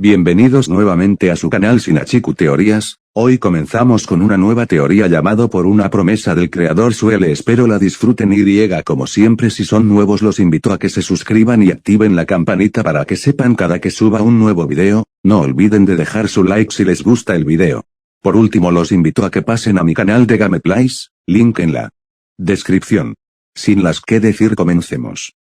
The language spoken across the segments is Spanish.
Bienvenidos nuevamente a su canal Shinachiku Teorías. Hoy comenzamos con una nueva teoría llamado por una promesa del creador Suele. Espero la disfruten como siempre. Si son nuevos los invito a que se suscriban y activen la campanita para que sepan cada que suba un nuevo video. No olviden de dejar su like si les gusta el video. Por último los invito a que pasen a mi canal de Gameplays, link en la descripción. Sin más que decir, comencemos.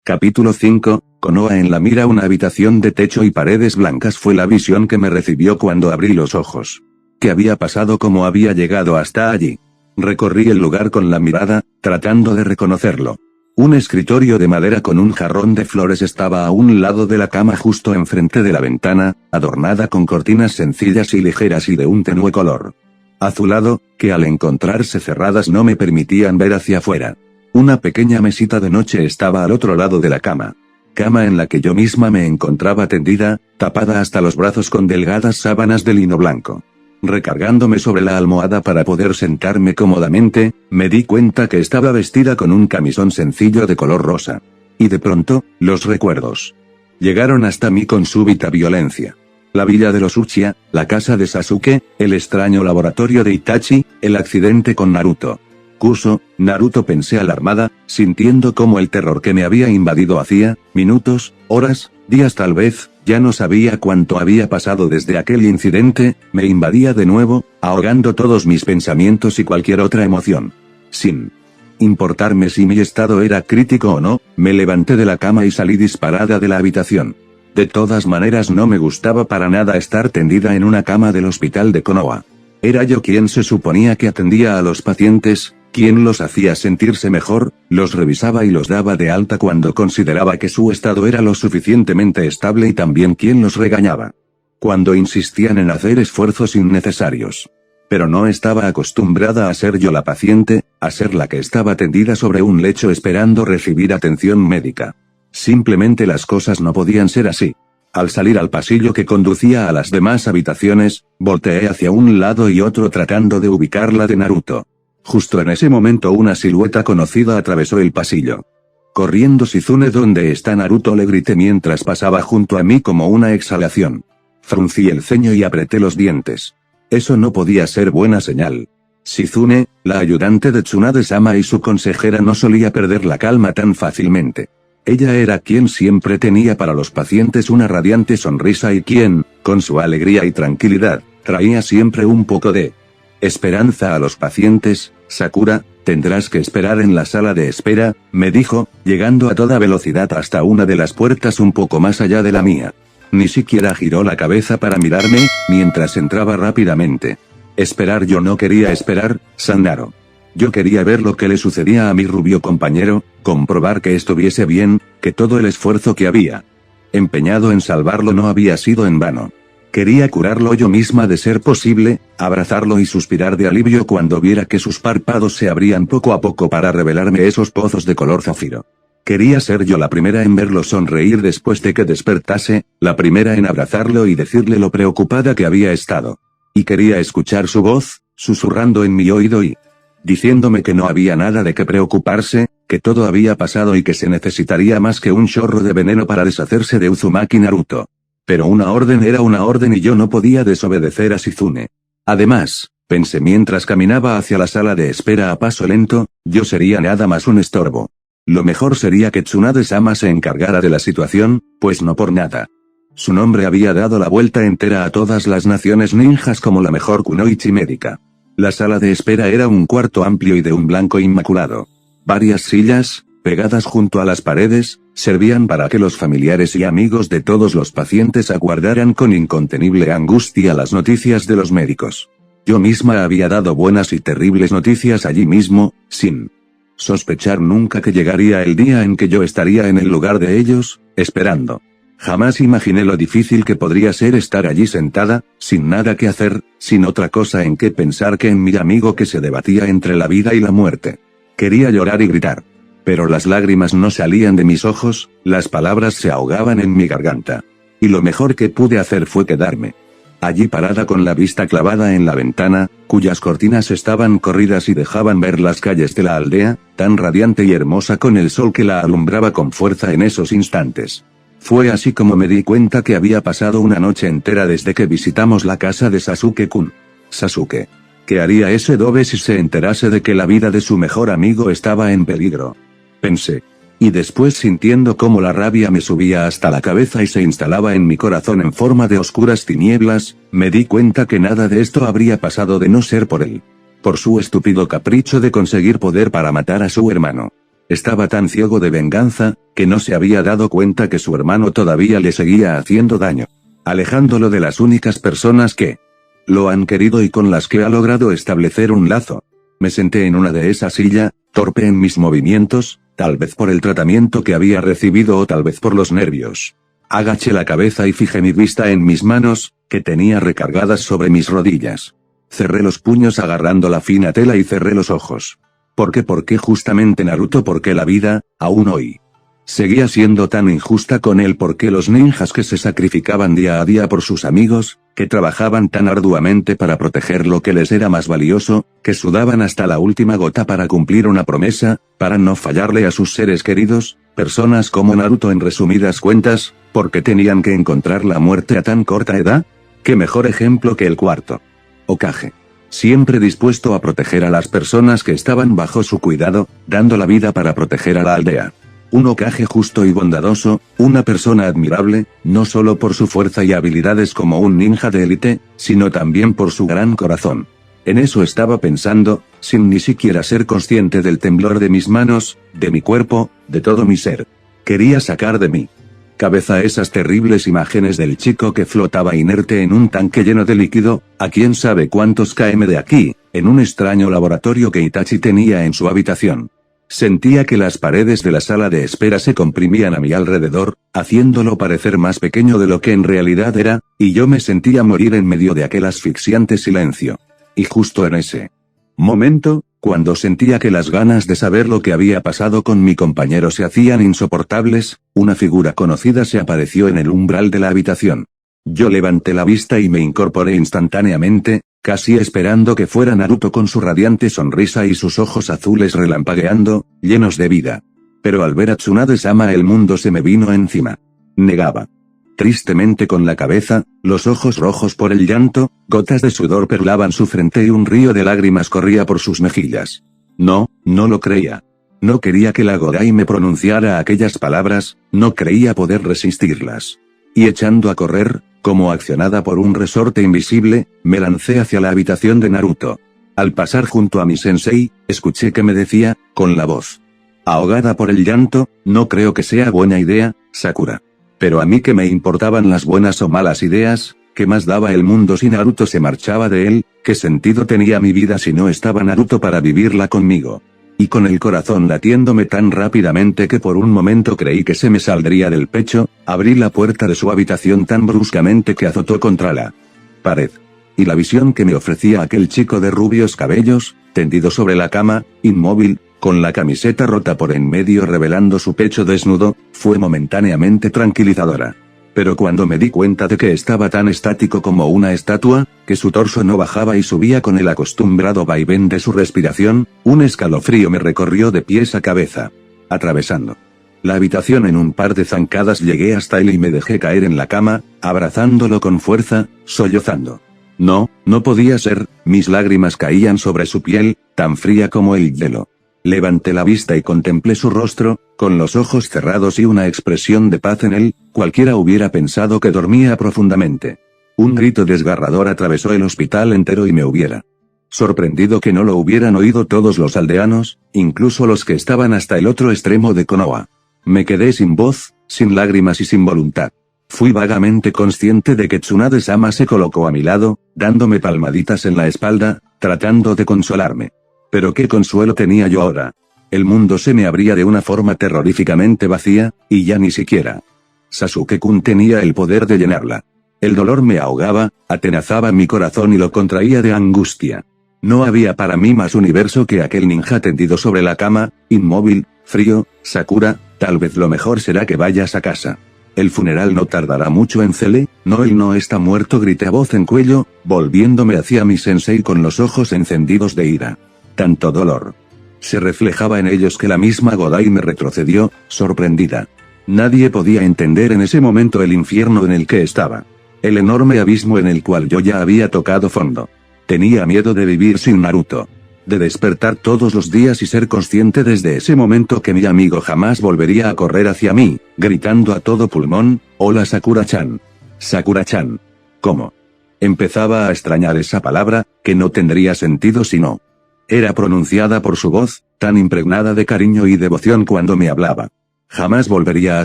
Capítulo 5, Konoha en la mira. Una habitación de techo y paredes blancas fue la visión que me recibió cuando abrí los ojos. ¿Qué había pasado? ¿Cómo había llegado hasta allí? Recorrí el lugar con la mirada, tratando de reconocerlo. Un escritorio de madera con un jarrón de flores estaba a un lado de la cama justo enfrente de la ventana, adornada con cortinas sencillas y ligeras y de un tenue color azulado, que al encontrarse cerradas no me permitían ver hacia afuera. Una pequeña mesita de noche estaba al otro lado de la cama. Cama en la que yo misma me encontraba tendida, tapada hasta los brazos con delgadas sábanas de lino blanco. Recargándome sobre la almohada para poder sentarme cómodamente, me di cuenta que estaba vestida con un camisón sencillo de color rosa. Y de pronto, los recuerdos llegaron hasta mí con súbita violencia. La villa de los Uchiha, la casa de Sasuke, el extraño laboratorio de Itachi, el accidente con Naruto. Kuso, Naruto, pensé alarmada, sintiendo como el terror que me había invadido hacía minutos, horas, días, tal vez, ya no sabía cuánto había pasado desde aquel incidente, me invadía de nuevo, ahogando todos mis pensamientos y cualquier otra emoción. Sin importarme si mi estado era crítico o no, me levanté de la cama y salí disparada de la habitación. De todas maneras no me gustaba para nada estar tendida en una cama del hospital de Konoha. Era yo quien se suponía que atendía a los pacientes, quien los hacía sentirse mejor, los revisaba y los daba de alta cuando consideraba que su estado era lo suficientemente estable, y también quien los regañaba cuando insistían en hacer esfuerzos innecesarios. Pero no estaba acostumbrada a ser yo la paciente, a ser la que estaba tendida sobre un lecho esperando recibir atención médica. Simplemente las cosas no podían ser así. Al salir al pasillo que conducía a las demás habitaciones, volteé hacia un lado y otro tratando de ubicar la de Naruto. Justo en ese momento una silueta conocida atravesó el pasillo. Corriendo, Shizune, ¿dónde está Naruto?, le grité mientras pasaba junto a mí como una exhalación. Fruncí el ceño y apreté los dientes. Eso no podía ser buena señal. Shizune, la ayudante de Tsunade-sama y su consejera, no solía perder la calma tan fácilmente. Ella era quien siempre tenía para los pacientes una radiante sonrisa y quien, con su alegría y tranquilidad, traía siempre un poco de esperanza a los pacientes. Sakura, tendrás que esperar en la sala de espera, me dijo, llegando a toda velocidad hasta una de las puertas un poco más allá de la mía. Ni siquiera giró la cabeza para mirarme, mientras entraba rápidamente. Esperar, yo no quería esperar, Sanaro. Yo quería ver lo que le sucedía a mi rubio compañero, comprobar que estuviese bien, que todo el esfuerzo que había empeñado en salvarlo no había sido en vano. Quería curarlo yo misma de ser posible, abrazarlo y suspirar de alivio cuando viera que sus párpados se abrían poco a poco para revelarme esos pozos de color zafiro. Quería ser yo la primera en verlo sonreír después de que despertase, la primera en abrazarlo y decirle lo preocupada que había estado. Y quería escuchar su voz, susurrando en mi oído y diciéndome que no había nada de qué preocuparse, que todo había pasado y que se necesitaría más que un chorro de veneno para deshacerse de Uzumaki Naruto. Pero una orden era una orden y yo no podía desobedecer a Shizune. Además, pensé mientras caminaba hacia la sala de espera a paso lento, yo sería nada más un estorbo. Lo mejor sería que Tsunade-sama se encargara de la situación, pues no por nada. Su nombre había dado la vuelta entera a todas las naciones ninjas como la mejor kunoichi médica. La sala de espera era un cuarto amplio y de un blanco inmaculado. Varias sillas, pegadas junto a las paredes, servían para que los familiares y amigos de todos los pacientes aguardaran con incontenible angustia las noticias de los médicos. Yo misma había dado buenas y terribles noticias allí mismo, sin sospechar nunca que llegaría el día en que yo estaría en el lugar de ellos, esperando. Jamás imaginé lo difícil que podría ser estar allí sentada, sin nada que hacer, sin otra cosa en que pensar que en mi amigo que se debatía entre la vida y la muerte. Quería llorar y gritar. Pero las lágrimas no salían de mis ojos, las palabras se ahogaban en mi garganta. Y lo mejor que pude hacer fue quedarme allí parada con la vista clavada en la ventana, cuyas cortinas estaban corridas y dejaban ver las calles de la aldea, tan radiante y hermosa con el sol que la alumbraba con fuerza en esos instantes. Fue así como me di cuenta que había pasado una noche entera desde que visitamos la casa de Sasuke-kun. Sasuke. ¿Qué haría ese Dobe si se enterase de que la vida de su mejor amigo estaba en peligro? Pensé. Y después, sintiendo cómo la rabia me subía hasta la cabeza y se instalaba en mi corazón en forma de oscuras tinieblas, me di cuenta que nada de esto habría pasado de no ser por él. Por su estúpido capricho de conseguir poder para matar a su hermano. Estaba tan ciego de venganza, que no se había dado cuenta que su hermano todavía le seguía haciendo daño. Alejándolo de las únicas personas que lo han querido y con las que ha logrado establecer un lazo. Me senté en una de esas sillas, torpe en mis movimientos, tal vez por el tratamiento que había recibido o tal vez por los nervios. Agaché la cabeza y fijé mi vista en mis manos, que tenía recargadas sobre mis rodillas. Cerré los puños agarrando la fina tela y cerré los ojos. ¿Por qué justamente Naruto? ¿Por qué la vida, aún hoy? Seguía siendo tan injusta con él. ¿Por qué los ninjas que se sacrificaban día a día por sus amigos, que trabajaban tan arduamente para proteger lo que les era más valioso, que sudaban hasta la última gota para cumplir una promesa, para no fallarle a sus seres queridos, personas como Naruto en resumidas cuentas, ¿por qué tenían que encontrar la muerte a tan corta edad? ¿Qué mejor ejemplo que el cuarto Hokage? Siempre dispuesto a proteger a las personas que estaban bajo su cuidado, dando la vida para proteger a la aldea. Un Hokage justo y bondadoso, una persona admirable, no solo por su fuerza y habilidades como un ninja de élite, sino también por su gran corazón. En eso estaba pensando, sin ni siquiera ser consciente del temblor de mis manos, de mi cuerpo, de todo mi ser. Quería sacar de mi cabeza esas terribles imágenes del chico que flotaba inerte en un tanque lleno de líquido, a quién sabe cuántos km de aquí, en un extraño laboratorio que Itachi tenía en su habitación. Sentía que las paredes de la sala de espera se comprimían a mi alrededor, haciéndolo parecer más pequeño de lo que en realidad era, y yo me sentía morir en medio de aquel asfixiante silencio. Y justo en ese momento, cuando sentía que las ganas de saber lo que había pasado con mi compañero se hacían insoportables, una figura conocida se apareció en el umbral de la habitación. Yo levanté la vista y me incorporé instantáneamente, casi esperando que fuera Naruto con su radiante sonrisa y sus ojos azules relampagueando, llenos de vida. Pero al ver a Tsunade-sama el mundo se me vino encima. Negaba. Tristemente con la cabeza, los ojos rojos por el llanto, gotas de sudor perlaban su frente y un río de lágrimas corría por sus mejillas. No lo creía. No quería que la Godai me pronunciara aquellas palabras, no creía poder resistirlas. Y echando a correr, como accionada por un resorte invisible, me lancé hacia la habitación de Naruto. Al pasar junto a mi sensei, escuché que me decía, con la voz ahogada por el llanto, no creo que sea buena idea, Sakura. Pero a mí que me importaban las buenas o malas ideas, ¿qué más daba el mundo si Naruto se marchaba de él? ¿Qué sentido tenía mi vida si no estaba Naruto para vivirla conmigo? Y con el corazón latiéndome tan rápidamente que por un momento creí que se me saldría del pecho, abrí la puerta de su habitación tan bruscamente que azotó contra la pared. Y la visión que me ofrecía aquel chico de rubios cabellos, tendido sobre la cama, inmóvil, con la camiseta rota por en medio revelando su pecho desnudo, fue momentáneamente tranquilizadora. Pero cuando me di cuenta de que estaba tan estático como una estatua, que su torso no bajaba y subía con el acostumbrado vaivén de su respiración, un escalofrío me recorrió de pies a cabeza. Atravesando la habitación en un par de zancadas llegué hasta él y me dejé caer en la cama, abrazándolo con fuerza, sollozando. No podía ser, mis lágrimas caían sobre su piel, tan fría como el hielo. Levanté la vista y contemplé su rostro, con los ojos cerrados y una expresión de paz en él, cualquiera hubiera pensado que dormía profundamente. Un grito desgarrador atravesó el hospital entero y me hubiera sorprendido que no lo hubieran oído todos los aldeanos, incluso los que estaban hasta el otro extremo de Konoha. Me quedé sin voz, sin lágrimas y sin voluntad. Fui vagamente consciente de que Tsunade-sama se colocó a mi lado, dándome palmaditas en la espalda, tratando de consolarme. Pero qué consuelo tenía yo ahora. El mundo se me abría de una forma terroríficamente vacía, y ya ni siquiera Sasuke-kun tenía el poder de llenarla. El dolor me ahogaba, atenazaba mi corazón y lo contraía de angustia. No había para mí más universo que aquel ninja tendido sobre la cama, inmóvil, frío. Sakura, tal vez lo mejor será que vayas a casa. El funeral no tardará mucho en Cele, no él no está muerto, grité a voz en cuello, volviéndome hacia mi sensei con los ojos encendidos de ira. Tanto dolor se reflejaba en ellos que la misma Godai me retrocedió, sorprendida. Nadie podía entender en ese momento el infierno en el que estaba. El enorme abismo en el cual yo ya había tocado fondo. Tenía miedo de vivir sin Naruto. De despertar todos los días y ser consciente desde ese momento que mi amigo jamás volvería a correr hacia mí, gritando a todo pulmón, «Hola Sakura-chan. Sakura-chan». ¿Cómo? Empezaba a extrañar esa palabra, que no tendría sentido si no era pronunciada por su voz, tan impregnada de cariño y devoción cuando me hablaba. Jamás volvería a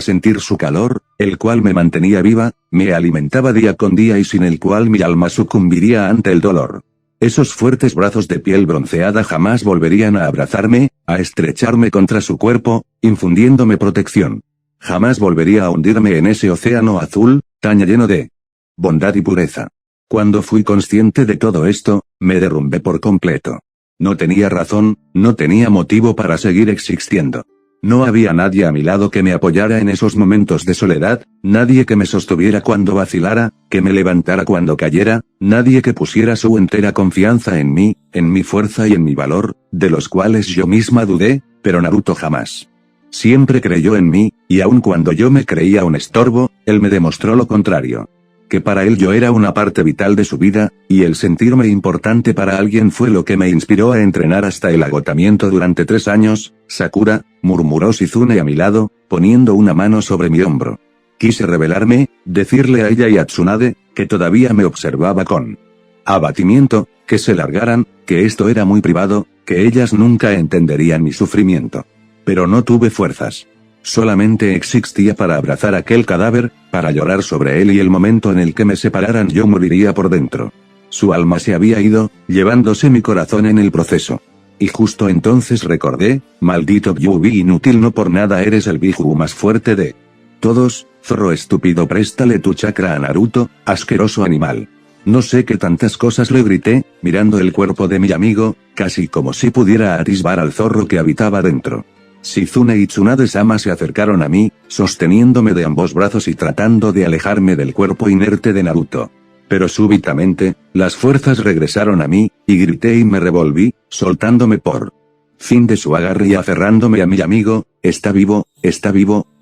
sentir su calor, el cual me mantenía viva, me alimentaba día con día y sin el cual mi alma sucumbiría ante el dolor. Esos fuertes brazos de piel bronceada jamás volverían a abrazarme, a estrecharme contra su cuerpo, infundiéndome protección. Jamás volvería a hundirme en ese océano azul, tan lleno de bondad y pureza. Cuando fui consciente de todo esto, me derrumbé por completo. No tenía razón, no tenía motivo para seguir existiendo. No había nadie a mi lado que me apoyara en esos momentos de soledad, nadie que me sostuviera cuando vacilara, que me levantara cuando cayera, nadie que pusiera su entera confianza en mí, en mi fuerza y en mi valor, de los cuales yo misma dudé, pero Naruto jamás. Siempre creyó en mí, y aun cuando yo me creía un estorbo, él me demostró lo contrario. Que para él yo era una parte vital de su vida, y el sentirme importante para alguien fue lo que me inspiró a entrenar hasta el agotamiento durante 3 años, Sakura, murmuró Shizune a mi lado, poniendo una mano sobre mi hombro. Quise revelarme, decirle a ella y a Tsunade, que todavía me observaba con abatimiento, que se largaran, que esto era muy privado, que ellas nunca entenderían mi sufrimiento. Pero no tuve fuerzas. Solamente existía para abrazar aquel cadáver, para llorar sobre él y el momento en el que me separaran yo moriría por dentro. Su alma se había ido, llevándose mi corazón en el proceso. Y justo entonces recordé, maldito Kyuubi inútil, no por nada eres el Biju más fuerte de todos, zorro estúpido, préstale tu chakra a Naruto, asqueroso animal. No sé qué tantas cosas le grité, mirando el cuerpo de mi amigo, casi como si pudiera atisbar al zorro que habitaba dentro. Shizune y Tsunade-sama se acercaron a mí, sosteniéndome de ambos brazos y tratando de alejarme del cuerpo inerte de Naruto. Pero súbitamente, las fuerzas regresaron a mí, y grité y me revolví, soltándome por fin de su agarre y aferrándome a mi amigo. Está vivo,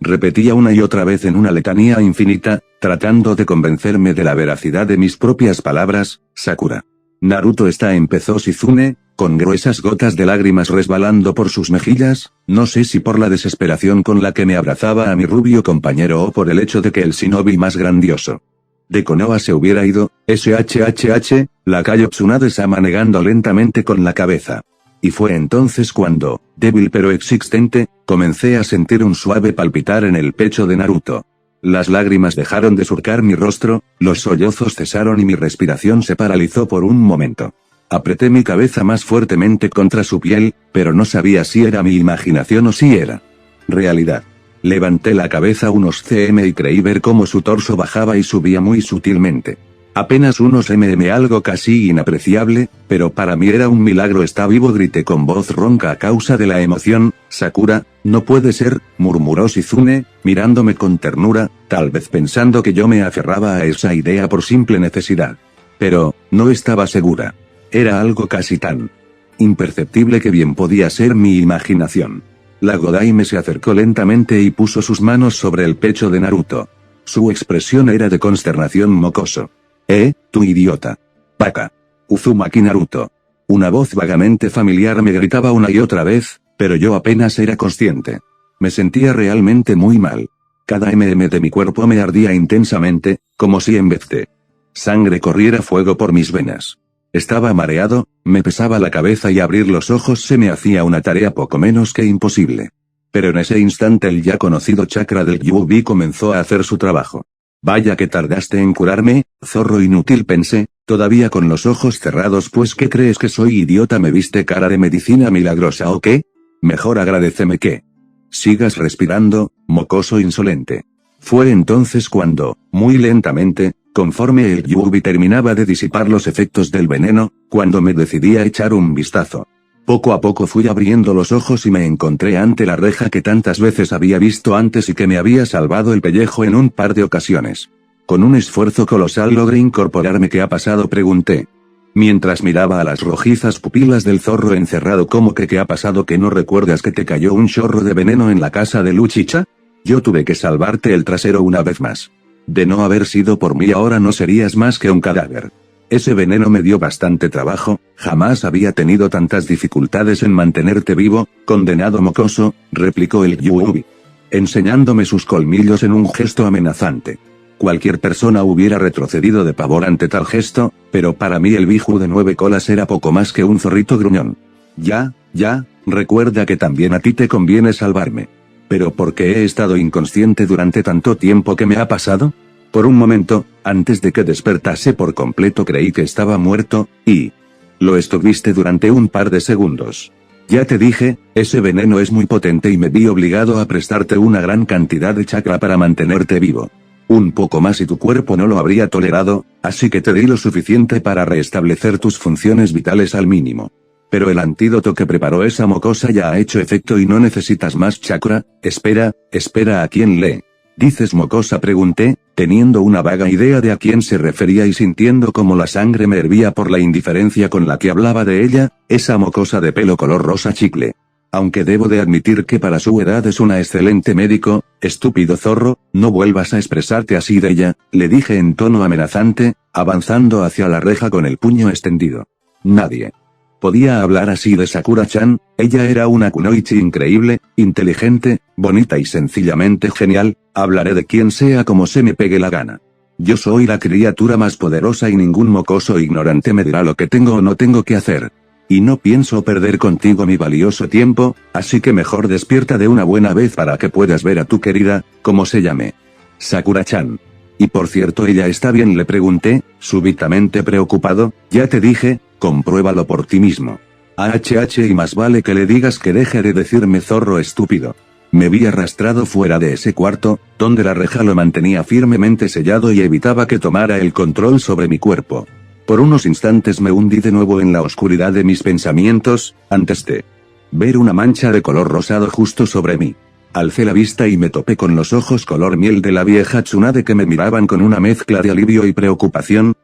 repetía una y otra vez en una letanía infinita, tratando de convencerme de la veracidad de mis propias palabras. Sakura. Naruto está, empezó Shizune, con gruesas gotas de lágrimas resbalando por sus mejillas, no sé si por la desesperación con la que me abrazaba a mi rubio compañero o por el hecho de que el shinobi más grandioso de Konoha se hubiera ido. SHHH, lacayo Tsunade-sama negando lentamente con la cabeza. Y fue entonces cuando, débil pero existente, comencé a sentir un suave palpitar en el pecho de Naruto. Las lágrimas dejaron de surcar mi rostro, los sollozos cesaron y mi respiración se paralizó por un momento. Apreté mi cabeza más fuertemente contra su piel, pero no sabía si era mi imaginación o si era realidad. Levanté la cabeza unos cm y creí ver cómo su torso bajaba y subía muy sutilmente. Apenas unos mm, algo casi inapreciable, pero para mí era un milagro. Está vivo, grité con voz ronca a causa de la emoción. Sakura, no puede ser, murmuró Shizune, mirándome con ternura, tal vez pensando que yo me aferraba a esa idea por simple necesidad. Pero, no estaba segura. Era algo casi tan imperceptible que bien podía ser mi imaginación. La Godaime se acercó lentamente y puso sus manos sobre el pecho de Naruto. Su expresión era de consternación. Mocoso. Tú idiota. Paka. Uzumaki Naruto. Una voz vagamente familiar me gritaba una y otra vez, pero yo apenas era consciente. Me sentía realmente muy mal. Cada de mi cuerpo me ardía intensamente, como si en vez de sangre corriera fuego por mis venas. Estaba mareado, me pesaba la cabeza y abrir los ojos se me hacía una tarea poco menos que imposible. Pero en ese instante el ya conocido chakra del Kyuubi comenzó a hacer su trabajo. Vaya que tardaste en curarme, zorro inútil, pensé, todavía con los ojos cerrados. Pues ¿qué crees que soy, idiota? ¿Me viste cara de medicina milagrosa o qué? Mejor agradéceme que sigas respirando, mocoso insolente. Fue entonces cuando, muy lentamente, conforme el Kyuubi terminaba de disipar los efectos del veneno, cuando me decidí a echar un vistazo. Poco a poco fui abriendo los ojos y me encontré ante la reja que tantas veces había visto antes y que me había salvado el pellejo en un par de ocasiones. Con un esfuerzo colosal logré incorporarme. ¿Qué ha pasado?, pregunté. Mientras miraba a las rojizas pupilas del zorro encerrado. ¿Cómo que qué ha pasado? ¿Que no recuerdas que te cayó un chorro de veneno en la casa de Luchicha? Yo tuve que salvarte el trasero una vez más. De no haber sido por mí ahora no serías más que un cadáver. Ese veneno me dio bastante trabajo, jamás había tenido tantas dificultades en mantenerte vivo, condenado mocoso, replicó el Yuubi, enseñándome sus colmillos en un gesto amenazante. Cualquier persona hubiera retrocedido de pavor ante tal gesto, pero para mí el Biju de 9 colas era poco más que un zorrito gruñón. Ya, recuerda que también a ti te conviene salvarme. ¿Pero por qué he estado inconsciente durante tanto tiempo que me ha pasado? Por un momento, antes de que despertase por completo creí que estaba muerto, y... lo estuviste durante un par de segundos. Ya te dije, ese veneno es muy potente y me vi obligado a prestarte una gran cantidad de chakra para mantenerte vivo. Un poco más y tu cuerpo no lo habría tolerado, así que te di lo suficiente para restablecer tus funciones vitales al mínimo. Pero el antídoto que preparó esa mocosa ya ha hecho efecto y no necesitas más chakra. Espera, ¿a quién le dices mocosa? Pregunté, teniendo una vaga idea de a quién se refería y sintiendo como la sangre me hervía por la indiferencia con la que hablaba de ella, esa mocosa de pelo color rosa chicle. Aunque debo de admitir que para su edad es una excelente médico, estúpido zorro, no vuelvas a expresarte así de ella, le dije en tono amenazante, avanzando hacia la reja con el puño extendido. Nadie podía hablar así de Sakura-chan, ella era una kunoichi increíble, inteligente, bonita y sencillamente genial, hablaré de quien sea como se me pegue la gana. Yo soy la criatura más poderosa y ningún mocoso ignorante me dirá lo que tengo o no tengo que hacer. Y no pienso perder contigo mi valioso tiempo, así que mejor despierta de una buena vez para que puedas ver a tu querida, como se llame. Sakura-chan. Y por cierto, ¿ella está bien?, le pregunté, súbitamente preocupado. Ya te dije, compruébalo por ti mismo. Y más vale que le digas que deje de decirme zorro estúpido. Me vi arrastrado fuera de ese cuarto, donde la reja lo mantenía firmemente sellado y evitaba que tomara el control sobre mi cuerpo. Por unos instantes me hundí de nuevo en la oscuridad de mis pensamientos, antes de ver una mancha de color rosado justo sobre mí. Alcé la vista y me topé con los ojos color miel de la vieja Tsunade que me miraban con una mezcla de alivio y preocupación.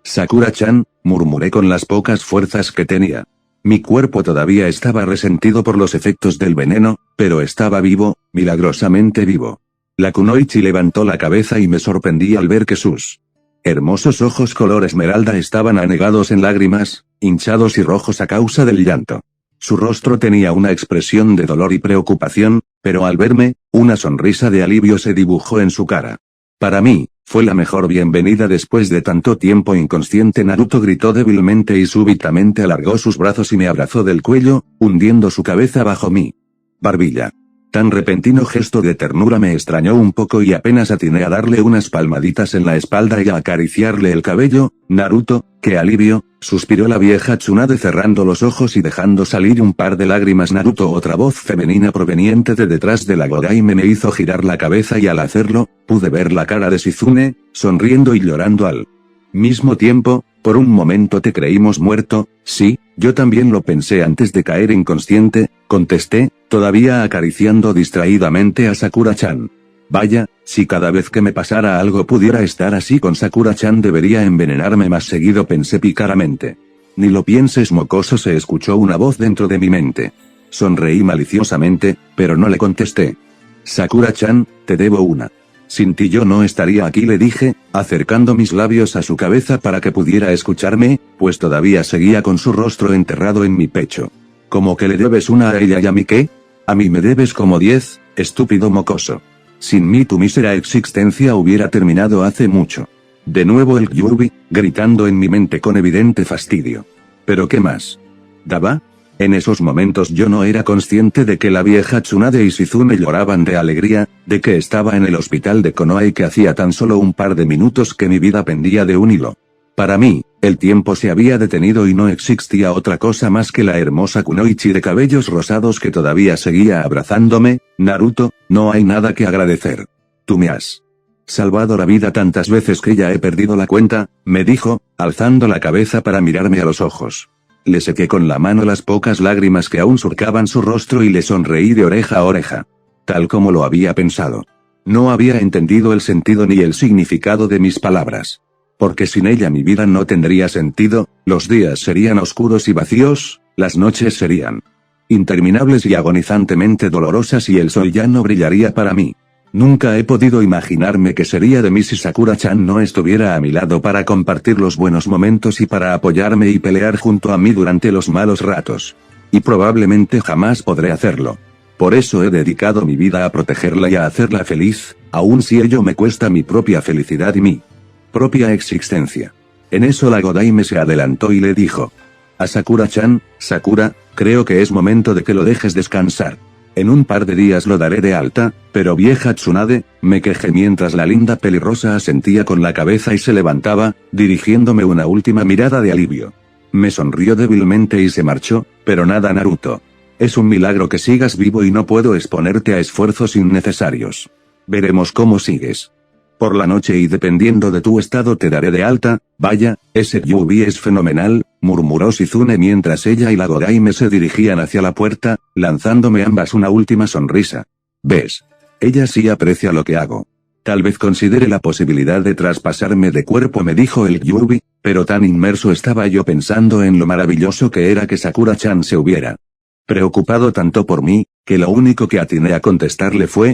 Sakura-chan, murmuré con las pocas fuerzas que tenía. Mi cuerpo todavía estaba resentido por los efectos del veneno, pero estaba vivo, milagrosamente vivo. La kunoichi levantó la cabeza y me sorprendí al ver que sus hermosos ojos color esmeralda estaban anegados en lágrimas, hinchados y rojos a causa del llanto. Su rostro tenía una expresión de dolor y preocupación, pero al verme, una sonrisa de alivio se dibujó en su cara. Para mí, fue la mejor bienvenida después de tanto tiempo inconsciente. Naruto gritó débilmente y súbitamente alargó sus brazos y me abrazó del cuello, hundiendo su cabeza bajo mi barbilla. Tan repentino gesto de ternura me extrañó un poco y apenas atiné a darle unas palmaditas en la espalda y a acariciarle el cabello. Naruto, qué alivio, suspiró la vieja Tsunade cerrando los ojos y dejando salir un par de lágrimas. Naruto, otra voz femenina proveniente de detrás de la Godaime me hizo girar la cabeza y al hacerlo, pude ver la cara de Shizune, sonriendo y llorando al mismo tiempo. Por un momento te creímos muerto. Sí, yo también lo pensé antes de caer inconsciente, contesté, todavía acariciando distraídamente a Sakura-chan. Vaya, si cada vez que me pasara algo pudiera estar así con Sakura-chan debería envenenarme más seguido, pensé pícaramente. Ni lo pienses, mocoso, se escuchó una voz dentro de mi mente. Sonreí maliciosamente, pero no le contesté. Sakura-chan, te debo una. Sin ti yo no estaría aquí, le dije, acercando mis labios a su cabeza para que pudiera escucharme, pues todavía seguía con su rostro enterrado en mi pecho. ¿Cómo que le debes una a ella y a mí qué? A mí me debes como 10, estúpido mocoso. Sin mí tu mísera existencia hubiera terminado hace mucho. De nuevo el Kyuubi, gritando en mi mente con evidente fastidio. ¿Pero qué más daba? En esos momentos yo no era consciente de que la vieja Tsunade y Shizune lloraban de alegría, de que estaba en el hospital de Konoha y que hacía tan solo un par de minutos que mi vida pendía de un hilo. Para mí, el tiempo se había detenido y no existía otra cosa más que la hermosa kunoichi de cabellos rosados que todavía seguía abrazándome. Naruto, no hay nada que agradecer. Tú me has salvado la vida tantas veces que ya he perdido la cuenta, me dijo, alzando la cabeza para mirarme a los ojos. Le sequé con la mano las pocas lágrimas que aún surcaban su rostro y le sonreí de oreja a oreja. Tal como lo había pensado. No había entendido el sentido ni el significado de mis palabras. Porque sin ella mi vida no tendría sentido, los días serían oscuros y vacíos, las noches serían interminables y agonizantemente dolorosas y el sol ya no brillaría para mí. Nunca he podido imaginarme qué sería de mí si Sakura-chan no estuviera a mi lado para compartir los buenos momentos y para apoyarme y pelear junto a mí durante los malos ratos. Y probablemente jamás podré hacerlo. Por eso he dedicado mi vida a protegerla y a hacerla feliz, aun si ello me cuesta mi propia felicidad y mi propia existencia. En eso la Godaime se adelantó y le dijo a Sakura-chan: Sakura, creo que es momento de que lo dejes descansar. En un par de días lo daré de alta, pero vieja Tsunade, me quejé mientras la linda pelirrosa asentía con la cabeza y se levantaba, dirigiéndome una última mirada de alivio. Me sonrió débilmente y se marchó, pero nada Naruto. Es un milagro que sigas vivo y no puedo exponerte a esfuerzos innecesarios. Veremos cómo sigues. Por la noche y dependiendo de tu estado te daré de alta. Vaya, ese Yubi es fenomenal, murmuró Shizune mientras ella y la Godaime se dirigían hacia la puerta, lanzándome ambas una última sonrisa. ¿Ves? Ella sí aprecia lo que hago. Tal vez considere la posibilidad de traspasarme de cuerpo, me dijo el Yubi, pero tan inmerso estaba yo pensando en lo maravilloso que era que Sakura-chan se hubiera preocupado tanto por mí, que lo único que atiné a contestarle fue: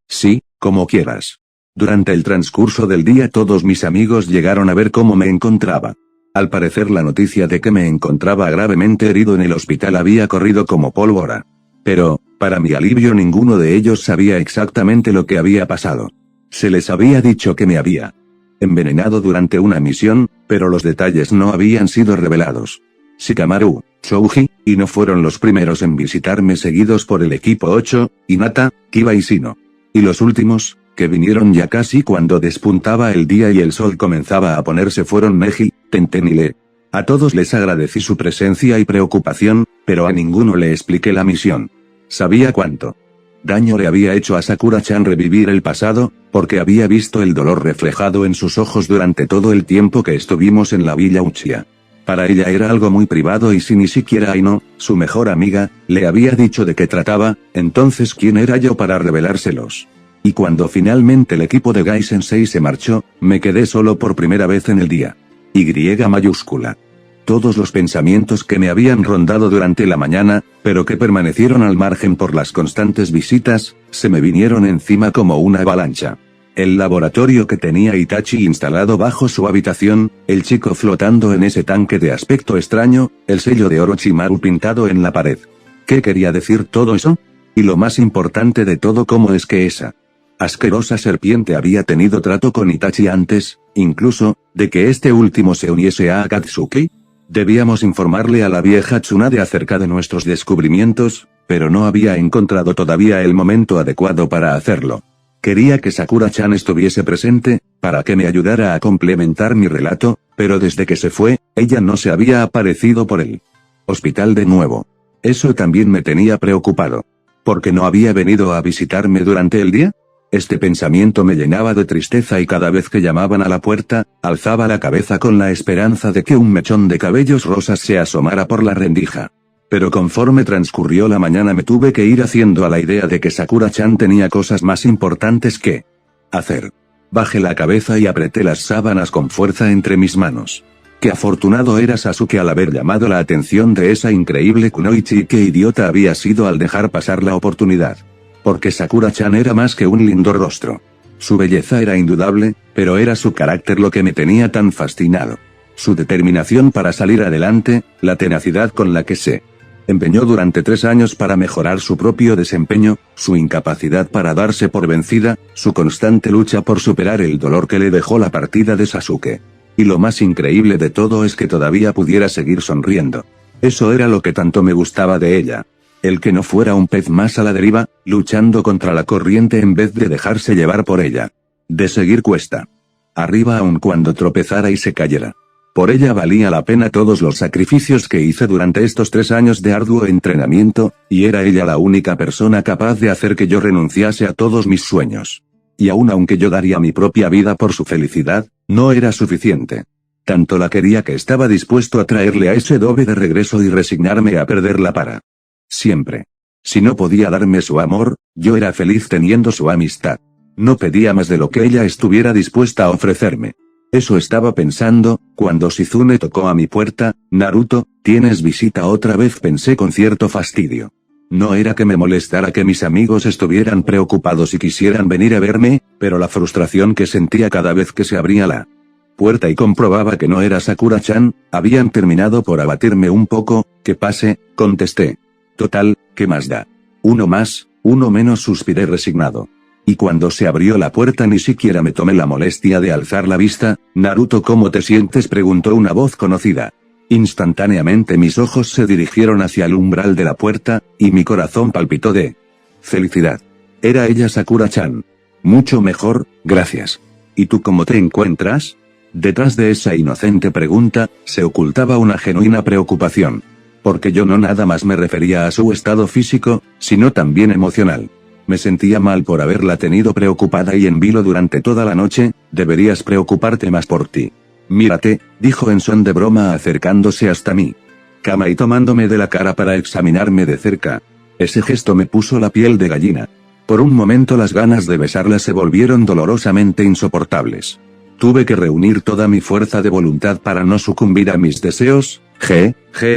sí, como quieras. Durante el transcurso del día todos mis amigos llegaron a ver cómo me encontraba. Al parecer la noticia de que me encontraba gravemente herido en el hospital había corrido como pólvora. Pero, para mi alivio, ninguno de ellos sabía exactamente lo que había pasado. Se les había dicho que me había envenenado durante una misión, pero los detalles no habían sido revelados. Shikamaru, Chouji, y no fueron los primeros en visitarme, seguidos por el equipo 8, Hinata, Kiba y Shino. Y los últimos, que vinieron ya casi cuando despuntaba el día y el sol comenzaba a ponerse, fueron Neji, Tenten y Lee. A todos les agradecí su presencia y preocupación, pero a ninguno le expliqué la misión. Sabía cuánto daño le había hecho a Sakura-chan revivir el pasado, porque había visto el dolor reflejado en sus ojos durante todo el tiempo que estuvimos en la Villa Uchiha. Para ella era algo muy privado y si ni siquiera Aino, su mejor amiga, le había dicho de qué trataba, entonces ¿quién era yo para revelárselos? Y cuando finalmente el equipo de Gai Sensei se marchó, me quedé solo por primera vez en el día. Y mayúscula. Todos los pensamientos que me habían rondado durante la mañana, pero que permanecieron al margen por las constantes visitas, se me vinieron encima como una avalancha. El laboratorio que tenía Itachi instalado bajo su habitación, el chico flotando en ese tanque de aspecto extraño, el sello de Orochimaru pintado en la pared. ¿Qué quería decir todo eso? Y lo más importante de todo, ¿cómo es que esa asquerosa serpiente había tenido trato con Itachi antes, incluso, de que este último se uniese a Akatsuki? Debíamos informarle a la vieja Tsunade acerca de nuestros descubrimientos, pero no había encontrado todavía el momento adecuado para hacerlo. Quería que Sakura-chan estuviese presente, para que me ayudara a complementar mi relato, pero desde que se fue, ella no se había aparecido por el hospital de nuevo. Eso también me tenía preocupado. ¿Por qué no había venido a visitarme durante el día? Este pensamiento me llenaba de tristeza y cada vez que llamaban a la puerta, alzaba la cabeza con la esperanza de que un mechón de cabellos rosas se asomara por la rendija. Pero conforme transcurrió la mañana me tuve que ir haciendo a la idea de que Sakura-chan tenía cosas más importantes que hacer. Bajé la cabeza y apreté las sábanas con fuerza entre mis manos. Qué afortunado era Sasuke al haber llamado la atención de esa increíble kunoichi, y qué idiota había sido al dejar pasar la oportunidad. Porque Sakura-chan era más que un lindo rostro. Su belleza era indudable, pero era su carácter lo que me tenía tan fascinado. Su determinación para salir adelante, la tenacidad con la que se empeñó durante 3 años para mejorar su propio desempeño, su incapacidad para darse por vencida, su constante lucha por superar el dolor que le dejó la partida de Sasuke. Y lo más increíble de todo es que todavía pudiera seguir sonriendo. Eso era lo que tanto me gustaba de ella. El que no fuera un pez más a la deriva, luchando contra la corriente en vez de dejarse llevar por ella. De seguir cuesta arriba aun cuando tropezara y se cayera. Por ella valía la pena todos los sacrificios que hice durante estos 3 años de arduo entrenamiento, y era ella la única persona capaz de hacer que yo renunciase a todos mis sueños. Y aun aunque yo daría mi propia vida por su felicidad, no era suficiente. Tanto la quería que estaba dispuesto a traerle a ese dobe de regreso y resignarme a perderla para siempre. Si no podía darme su amor, yo era feliz teniendo su amistad. No pedía más de lo que ella estuviera dispuesta a ofrecerme. Eso estaba pensando, cuando Shizune tocó a mi puerta. Naruto, ¿tienes visita otra vez?, pensé con cierto fastidio. No era que me molestara que mis amigos estuvieran preocupados y quisieran venir a verme, pero la frustración que sentía cada vez que se abría la puerta y comprobaba que no era Sakura-chan, habían terminado por abatirme un poco. «Que pase», contesté. «Total, ¿qué más da? Uno más, uno menos», suspiré resignado. Y cuando se abrió la puerta ni siquiera me tomé la molestia de alzar la vista. «Naruto, ¿cómo te sientes?», preguntó una voz conocida. Instantáneamente mis ojos se dirigieron hacia el umbral de la puerta, y mi corazón palpitó de felicidad. Era ella, Sakura-chan. «Mucho mejor, gracias. ¿Y tú cómo te encuentras?». Detrás de esa inocente pregunta, se ocultaba una genuina preocupación. Porque yo no nada más me refería a su estado físico, sino también emocional. Me sentía mal por haberla tenido preocupada y en vilo durante toda la noche. «Deberías preocuparte más por ti. Mírate», dijo en son de broma acercándose hasta mí. Cama y tomándome de la cara para examinarme de cerca. Ese gesto me puso la piel de gallina. Por un momento las ganas de besarla se volvieron dolorosamente insoportables. Tuve que reunir toda mi fuerza de voluntad para no sucumbir a mis deseos.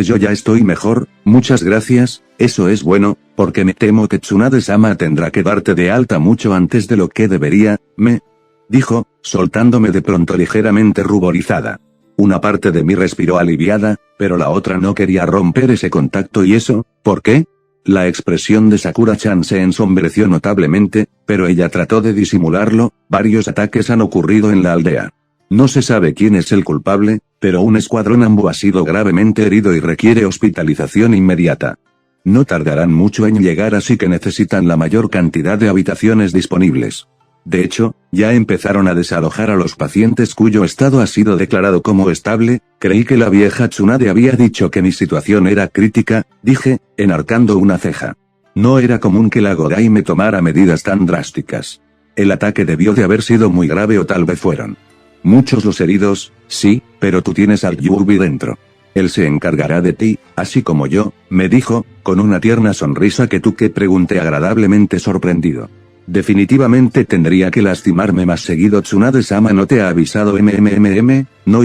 Yo ya estoy mejor, muchas gracias. Eso es bueno, porque me temo que Tsunade-sama tendrá que darte de alta mucho antes de lo que debería, me dijo, soltándome de pronto ligeramente ruborizada. Una parte de mí respiró aliviada, pero la otra no quería romper ese contacto. ¿Y eso? ¿Por qué? La expresión de Sakura-chan se ensombreció notablemente, pero ella trató de disimularlo. «Varios ataques han ocurrido en la aldea. No se sabe quién es el culpable, pero un escuadrón Ambu ha sido gravemente herido y requiere hospitalización inmediata. No tardarán mucho en llegar, así que necesitan la mayor cantidad de habitaciones disponibles. De hecho, ya empezaron a desalojar a los pacientes cuyo estado ha sido declarado como estable». Creí que la vieja Tsunade había dicho que mi situación era crítica, dije, enarcando una ceja. No era común que la Godaime tomara medidas tan drásticas. El ataque debió de haber sido muy grave, o tal vez fueron muchos los heridos. «Sí, pero tú tienes al Yubi dentro. Él se encargará de ti, así como yo», me dijo, con una tierna sonrisa. «¿Que tú qué?», pregunté agradablemente sorprendido. «Definitivamente tendría que lastimarme más seguido. Tsunade-sama no te ha avisado». No.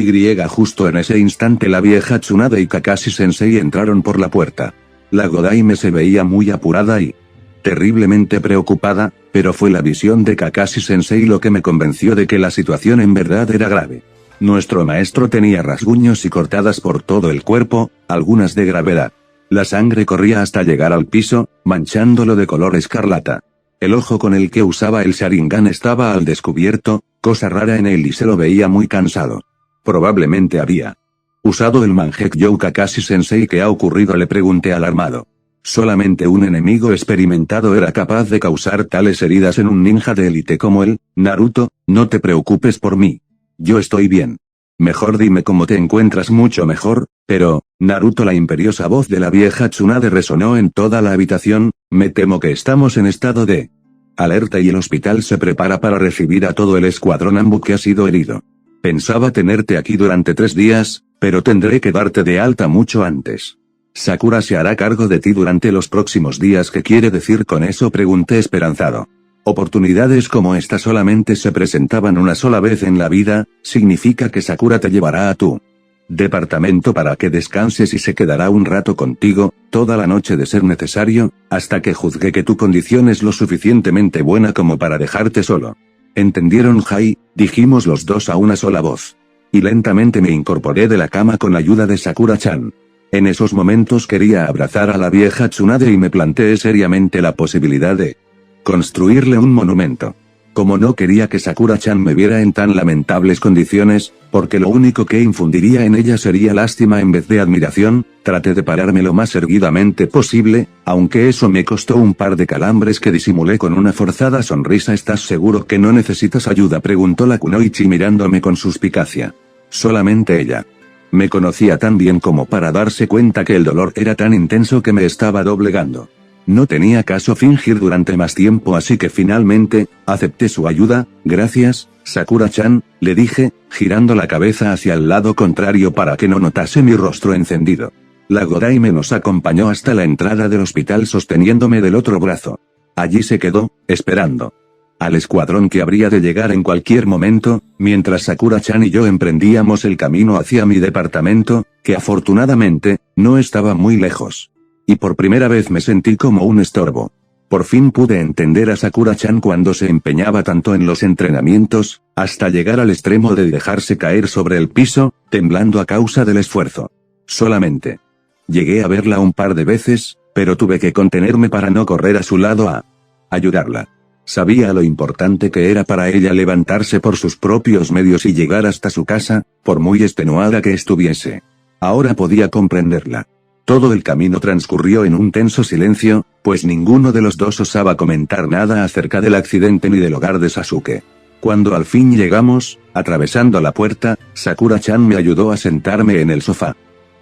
Justo en ese instante la vieja Tsunade y Kakashi-sensei entraron por la puerta. La Godaime se veía muy apurada y terriblemente preocupada, pero fue la visión de Kakashi-sensei lo que me convenció de que la situación en verdad era grave. Nuestro maestro tenía rasguños y cortadas por todo el cuerpo, algunas de gravedad. La sangre corría hasta llegar al piso, manchándolo de color escarlata. El ojo con el que usaba el Sharingan estaba al descubierto, cosa rara en él, y se lo veía muy cansado. Probablemente había usado el Mangekyou. «Kakashi-sensei, ¿qué ha ocurrido?», le pregunté alarmado. «Solamente un enemigo experimentado era capaz de causar tales heridas en un ninja de élite como él, Naruto. No te preocupes por mí. Yo estoy bien. Mejor dime cómo te encuentras». «Mucho mejor, pero, Naruto». La imperiosa voz de la vieja Tsunade resonó en toda la habitación. «Me temo que estamos en estado de alerta y el hospital se prepara para recibir a todo el escuadrón Ambu que ha sido herido. Pensaba tenerte aquí durante 3 días, pero tendré que darte de alta mucho antes. Sakura se hará cargo de ti durante los próximos días». «¿Qué quiere decir con eso?», pregunté esperanzado. «Oportunidades como esta solamente se presentaban una sola vez en la vida. Significa que Sakura te llevará a tu departamento para que descanses y se quedará un rato contigo, toda la noche de ser necesario, hasta que juzgue que tu condición es lo suficientemente buena como para dejarte solo». «¿Entendieron, Jai?», dijimos los dos a una sola voz. Y lentamente me incorporé de la cama con ayuda de Sakura-chan. En esos momentos quería abrazar a la vieja Tsunade y me planteé seriamente la posibilidad de construirle un monumento. Como no quería que Sakura-chan me viera en tan lamentables condiciones, porque lo único que infundiría en ella sería lástima en vez de admiración, traté de pararme lo más erguidamente posible, aunque eso me costó un par de calambres que disimulé con una forzada sonrisa. «¿Estás seguro que no necesitas ayuda?», preguntó la kunoichi mirándome con suspicacia. Solamente ella me conocía tan bien como para darse cuenta que el dolor era tan intenso que me estaba doblegando. No tenía caso fingir durante más tiempo, así que finalmente acepté su ayuda. «Gracias, Sakura-chan», le dije, girando la cabeza hacia el lado contrario para que no notase mi rostro encendido. La Godaime nos acompañó hasta la entrada del hospital sosteniéndome del otro brazo. Allí se quedó, esperando al escuadrón que habría de llegar en cualquier momento, mientras Sakura-chan y yo emprendíamos el camino hacia mi departamento, que afortunadamente no estaba muy lejos. Y por primera vez me sentí como un estorbo. Por fin pude entender a Sakura-chan cuando se empeñaba tanto en los entrenamientos, hasta llegar al extremo de dejarse caer sobre el piso, temblando a causa del esfuerzo. Solamente. Llegué a verla un par de veces, pero tuve que contenerme para no correr a su lado a ayudarla. Sabía lo importante que era para ella levantarse por sus propios medios y llegar hasta su casa, por muy extenuada que estuviese. Ahora podía comprenderla. Todo el camino transcurrió en un tenso silencio, pues ninguno de los dos osaba comentar nada acerca del accidente ni del hogar de Sasuke. Cuando al fin llegamos, atravesando la puerta, Sakura-chan me ayudó a sentarme en el sofá.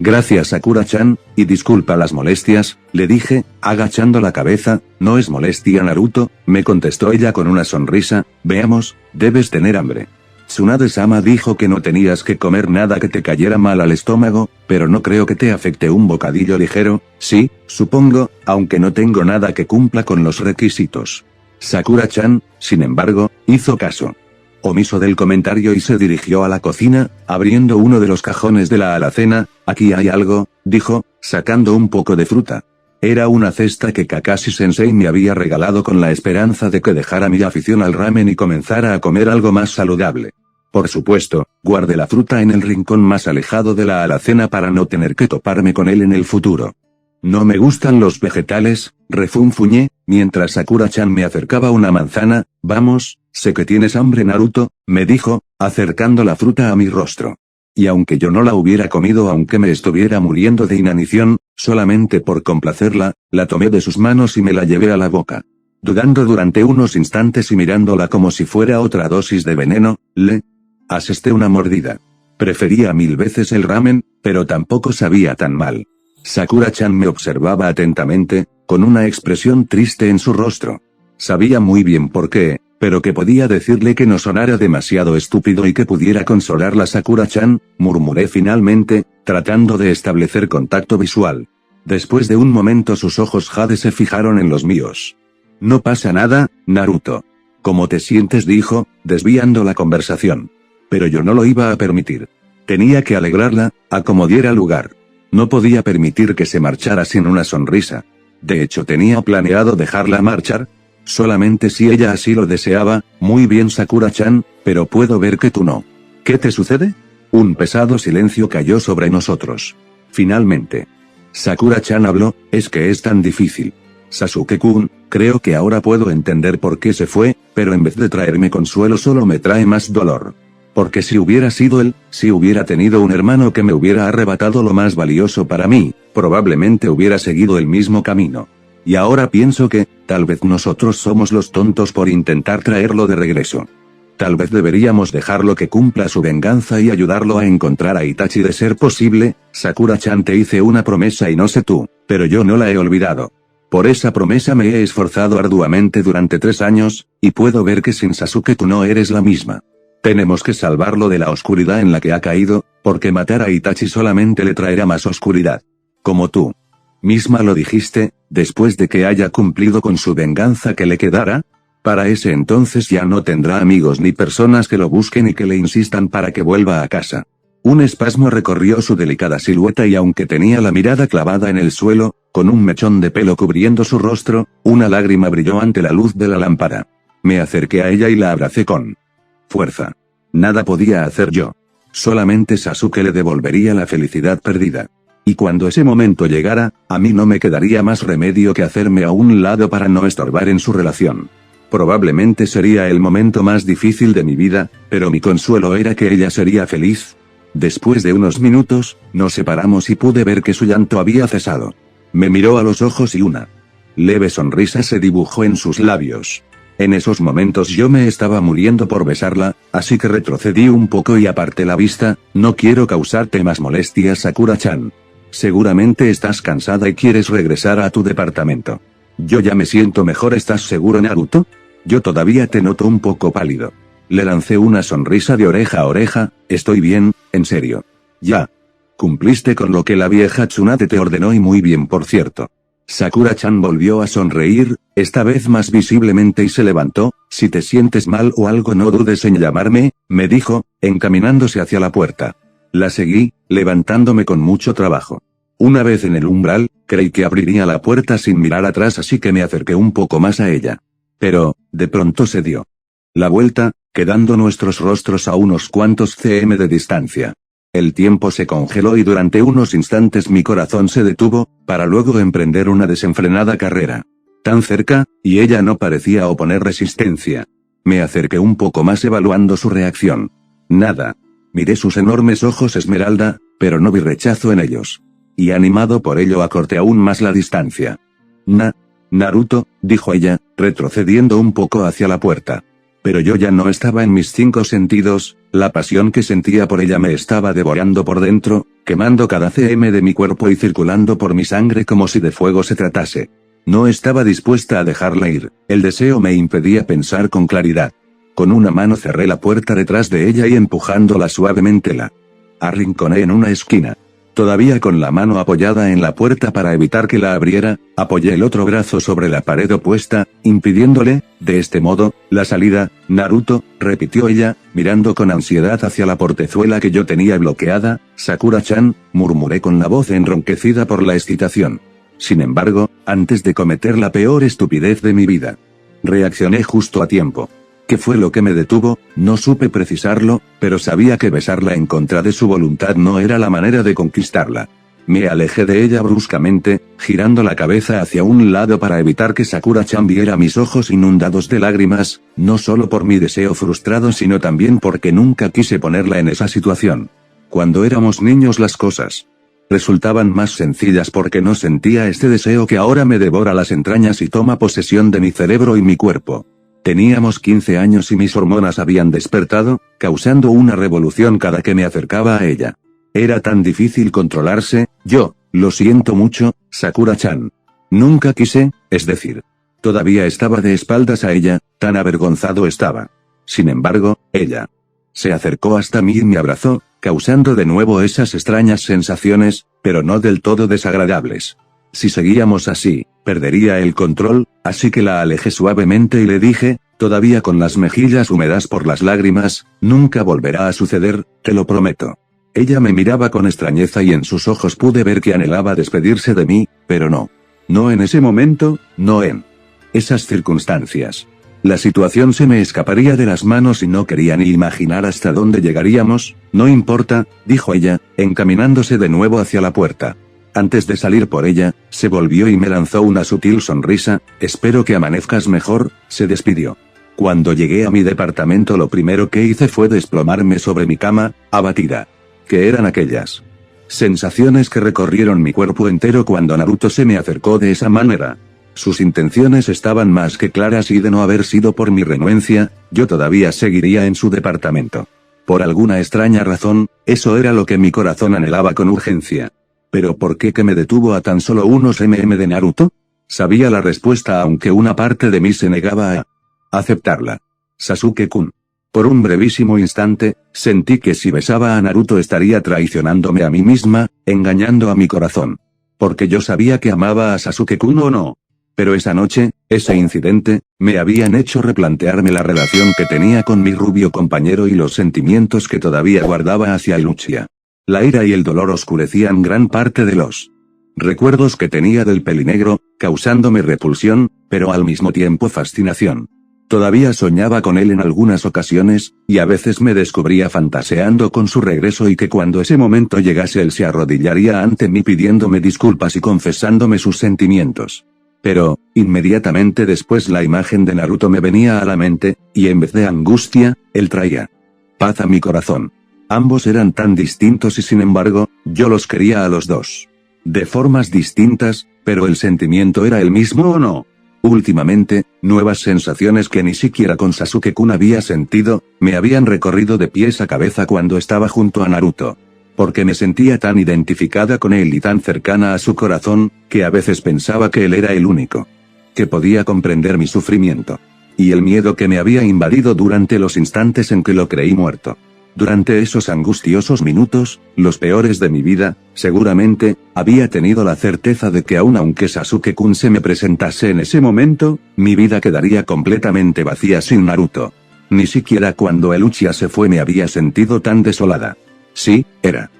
Gracias Sakura-chan, y disculpa las molestias, le dije, agachando la cabeza. No es molestia Naruto, me contestó ella con una sonrisa. Veamos, debes tener hambre. Tsunade-sama dijo que no tenías que comer nada que te cayera mal al estómago, pero no creo que te afecte un bocadillo ligero. Sí, supongo, aunque no tengo nada que cumpla con los requisitos. Sakura-chan, sin embargo, hizo caso omiso del comentario y se dirigió a la cocina, abriendo uno de los cajones de la alacena. Aquí hay algo, dijo, sacando un poco de fruta. Era una cesta que Kakashi-sensei me había regalado con la esperanza de que dejara mi afición al ramen y comenzara a comer algo más saludable. Por supuesto, guardé la fruta en el rincón más alejado de la alacena para no tener que toparme con él en el futuro. No me gustan los vegetales, refunfuñé, mientras Sakura-chan me acercaba una manzana. Vamos, sé que tienes hambre Naruto, me dijo, acercando la fruta a mi rostro. Y aunque yo no la hubiera comido aunque me estuviera muriendo de inanición, solamente por complacerla, la tomé de sus manos y me la llevé a la boca. Dudando durante unos instantes y mirándola como si fuera otra dosis de veneno, le asesté una mordida. Prefería 1000 veces el ramen, pero tampoco sabía tan mal. Sakura-chan me observaba atentamente, con una expresión triste en su rostro. Sabía muy bien por qué, pero que podía decirle que no sonara demasiado estúpido y que pudiera consolarla. Sakura-chan, murmuré finalmente, tratando de establecer contacto visual. Después de un momento sus ojos jade se fijaron en los míos. No pasa nada, Naruto. ¿Cómo te sientes? Dijo, desviando la conversación. Pero yo no lo iba a permitir. Tenía que alegrarla, a como diera lugar. No podía permitir que se marchara sin una sonrisa. De hecho tenía planeado dejarla marchar, solamente si ella así lo deseaba. Muy bien Sakura-chan, pero puedo ver que tú no. ¿Qué te sucede? Un pesado silencio cayó sobre nosotros. Finalmente. Sakura-chan habló, es que es tan difícil. Sasuke-kun, creo que ahora puedo entender por qué se fue, pero en vez de traerme consuelo solo me trae más dolor. Porque si hubiera sido él, si hubiera tenido un hermano que me hubiera arrebatado lo más valioso para mí, probablemente hubiera seguido el mismo camino. Y ahora pienso que, tal vez nosotros somos los tontos por intentar traerlo de regreso. Tal vez deberíamos dejarlo que cumpla su venganza y ayudarlo a encontrar a Itachi de ser posible. Sakura-chan, te hice una promesa y no sé tú, pero yo no la he olvidado. Por esa promesa me he esforzado arduamente durante 3 años, y puedo ver que sin Sasuke tú no eres la misma. Tenemos que salvarlo de la oscuridad en la que ha caído, porque matar a Itachi solamente le traerá más oscuridad. Como tú misma lo dijiste, después de que haya cumplido con su venganza, ¿qué le quedará? Para ese entonces ya no tendrá amigos ni personas que lo busquen y que le insistan para que vuelva a casa. Un espasmo recorrió su delicada silueta y aunque tenía la mirada clavada en el suelo, con un mechón de pelo cubriendo su rostro, una lágrima brilló ante la luz de la lámpara. Me acerqué a ella y la abracé con fuerza. Nada podía hacer yo. Solamente Sasuke le devolvería la felicidad perdida. Y cuando ese momento llegara, a mí no me quedaría más remedio que hacerme a un lado para no estorbar en su relación. Probablemente sería el momento más difícil de mi vida, pero mi consuelo era que ella sería feliz. Después de unos minutos, nos separamos y pude ver que su llanto había cesado. Me miró a los ojos y una leve sonrisa se dibujó en sus labios. En esos momentos yo me estaba muriendo por besarla, así que retrocedí un poco y aparté la vista. No quiero causarte más molestias, Sakura-chan. Seguramente estás cansada y quieres regresar a tu departamento. Yo ya me siento mejor. ¿Estás seguro, Naruto? Yo todavía te noto un poco pálido. Le lancé una sonrisa de oreja a oreja. Estoy bien, en serio. Ya. Cumpliste con lo que la vieja Tsunade te ordenó y muy bien, por cierto. Sakura-chan volvió a sonreír, esta vez más visiblemente, y se levantó. Si te sientes mal o algo no dudes en llamarme, me dijo, encaminándose hacia la puerta. La seguí, levantándome con mucho trabajo. Una vez en el umbral, creí que abriría la puerta sin mirar atrás, así que me acerqué un poco más a ella. Pero, de pronto se dio la vuelta, quedando nuestros rostros a unos cuantos cm de distancia. El tiempo se congeló y durante unos instantes mi corazón se detuvo, para luego emprender una desenfrenada carrera. Tan cerca, y ella no parecía oponer resistencia. Me acerqué un poco más evaluando su reacción. Nada. Miré sus enormes ojos esmeralda, pero no vi rechazo en ellos. Y animado por ello acorté aún más la distancia. Naruto, dijo ella, retrocediendo un poco hacia la puerta. Pero yo ya no estaba en mis 5 sentidos, la pasión que sentía por ella me estaba devorando por dentro, quemando cada cm de mi cuerpo y circulando por mi sangre como si de fuego se tratase. No estaba dispuesta a dejarla ir, el deseo me impedía pensar con claridad. Con una mano cerré la puerta detrás de ella y empujándola suavemente la arrinconé en una esquina. Todavía con la mano apoyada en la puerta para evitar que la abriera, apoyé el otro brazo sobre la pared opuesta, impidiéndole, de este modo, la salida. Naruto, repitió ella, mirando con ansiedad hacia la portezuela que yo tenía bloqueada. Sakura-chan, murmuré con la voz enronquecida por la excitación. Sin embargo, antes de cometer la peor estupidez de mi vida, reaccioné justo a tiempo. ¿Qué fue lo que me detuvo? No supe precisarlo, pero sabía que besarla en contra de su voluntad no era la manera de conquistarla. Me alejé de ella bruscamente, girando la cabeza hacia un lado para evitar que Sakura-chan viera mis ojos inundados de lágrimas, no solo por mi deseo frustrado sino también porque nunca quise ponerla en esa situación. Cuando éramos niños las cosas resultaban más sencillas porque no sentía este deseo que ahora me devora las entrañas y toma posesión de mi cerebro y mi cuerpo. Teníamos 15 años y mis hormonas habían despertado, causando una revolución cada que me acercaba a ella. Era tan difícil controlarse. Lo siento mucho, Sakura-chan. Nunca quise, es decir, todavía estaba de espaldas a ella, tan avergonzado estaba. Sin embargo, ella se acercó hasta mí y me abrazó, causando de nuevo esas extrañas sensaciones, pero no del todo desagradables. Si seguíamos así, perdería el control, así que la alejé suavemente y le dije, todavía con las mejillas húmedas por las lágrimas, nunca volverá a suceder, te lo prometo. Ella me miraba con extrañeza y en sus ojos pude ver que anhelaba despedirse de mí, pero no. No en ese momento, no en esas circunstancias. La situación se me escaparía de las manos y no quería ni imaginar hasta dónde llegaríamos. No importa, dijo ella, encaminándose de nuevo hacia la puerta. Antes de salir por ella, se volvió y me lanzó una sutil sonrisa. Espero que amanezcas mejor, se despidió. Cuando llegué a mi departamento lo primero que hice fue desplomarme sobre mi cama, abatida. ¿Qué eran aquellas sensaciones que recorrieron mi cuerpo entero cuando Naruto se me acercó de esa manera? Sus intenciones estaban más que claras y de no haber sido por mi renuencia, yo todavía seguiría en su departamento. Por alguna extraña razón, eso era lo que mi corazón anhelaba con urgencia. ¿Pero por qué que me detuvo a tan solo unos de Naruto? Sabía la respuesta aunque una parte de mí se negaba a aceptarla. Sasuke-kun. Por un brevísimo instante, sentí que si besaba a Naruto estaría traicionándome a mí misma, engañando a mi corazón. Porque yo sabía que amaba a Sasuke-kun o no. Pero esa noche, ese incidente, me habían hecho replantearme la relación que tenía con mi rubio compañero y los sentimientos que todavía guardaba hacia Lucia. La ira y el dolor oscurecían gran parte de los recuerdos que tenía del pelinegro, causándome repulsión, pero al mismo tiempo fascinación. Todavía soñaba con él en algunas ocasiones, y a veces me descubría fantaseando con su regreso y que cuando ese momento llegase él se arrodillaría ante mí pidiéndome disculpas y confesándome sus sentimientos. Pero, inmediatamente después la imagen de Naruto me venía a la mente, y en vez de angustia, él traía paz a mi corazón. Ambos eran tan distintos y sin embargo, yo los quería a los dos. De formas distintas, pero el sentimiento era el mismo ¿o no? Últimamente, nuevas sensaciones que ni siquiera con Sasuke-kun había sentido, me habían recorrido de pies a cabeza cuando estaba junto a Naruto. Porque me sentía tan identificada con él y tan cercana a su corazón, que a veces pensaba que él era el único que podía comprender mi sufrimiento. Y el miedo que me había invadido durante los instantes en que lo creí muerto. Durante esos angustiosos minutos, los peores de mi vida, seguramente, había tenido la certeza de que aunque Sasuke-kun se me presentase en ese momento, mi vida quedaría completamente vacía sin Naruto. Ni siquiera cuando el Uchiha se fue me había sentido tan desolada. Sí, era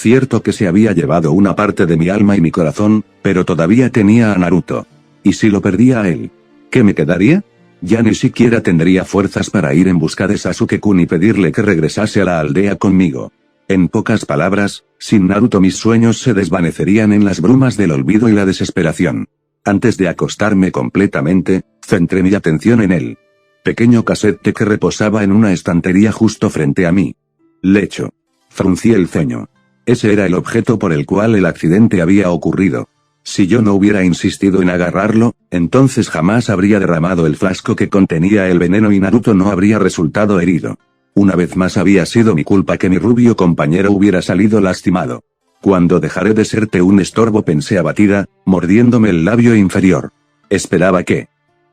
Cierto que se había llevado una parte de mi alma y mi corazón, pero todavía tenía a Naruto. ¿Y si lo perdía a él? ¿Qué me quedaría? Ya ni siquiera tendría fuerzas para ir en busca de Sasuke-kun y pedirle que regresase a la aldea conmigo. En pocas palabras, sin Naruto mis sueños se desvanecerían en las brumas del olvido y la desesperación. Antes de acostarme completamente, centré mi atención en el pequeño casete que reposaba en una estantería justo frente a mí. Lecho. Fruncí el ceño. Ese era el objeto por el cual el accidente había ocurrido. Si yo no hubiera insistido en agarrarlo, entonces jamás habría derramado el frasco que contenía el veneno y Naruto no habría resultado herido. Una vez más había sido mi culpa que mi rubio compañero hubiera salido lastimado. ¿Cuándo dejaré de serte un estorbo?, pensé abatida, mordiéndome el labio inferior. Esperaba que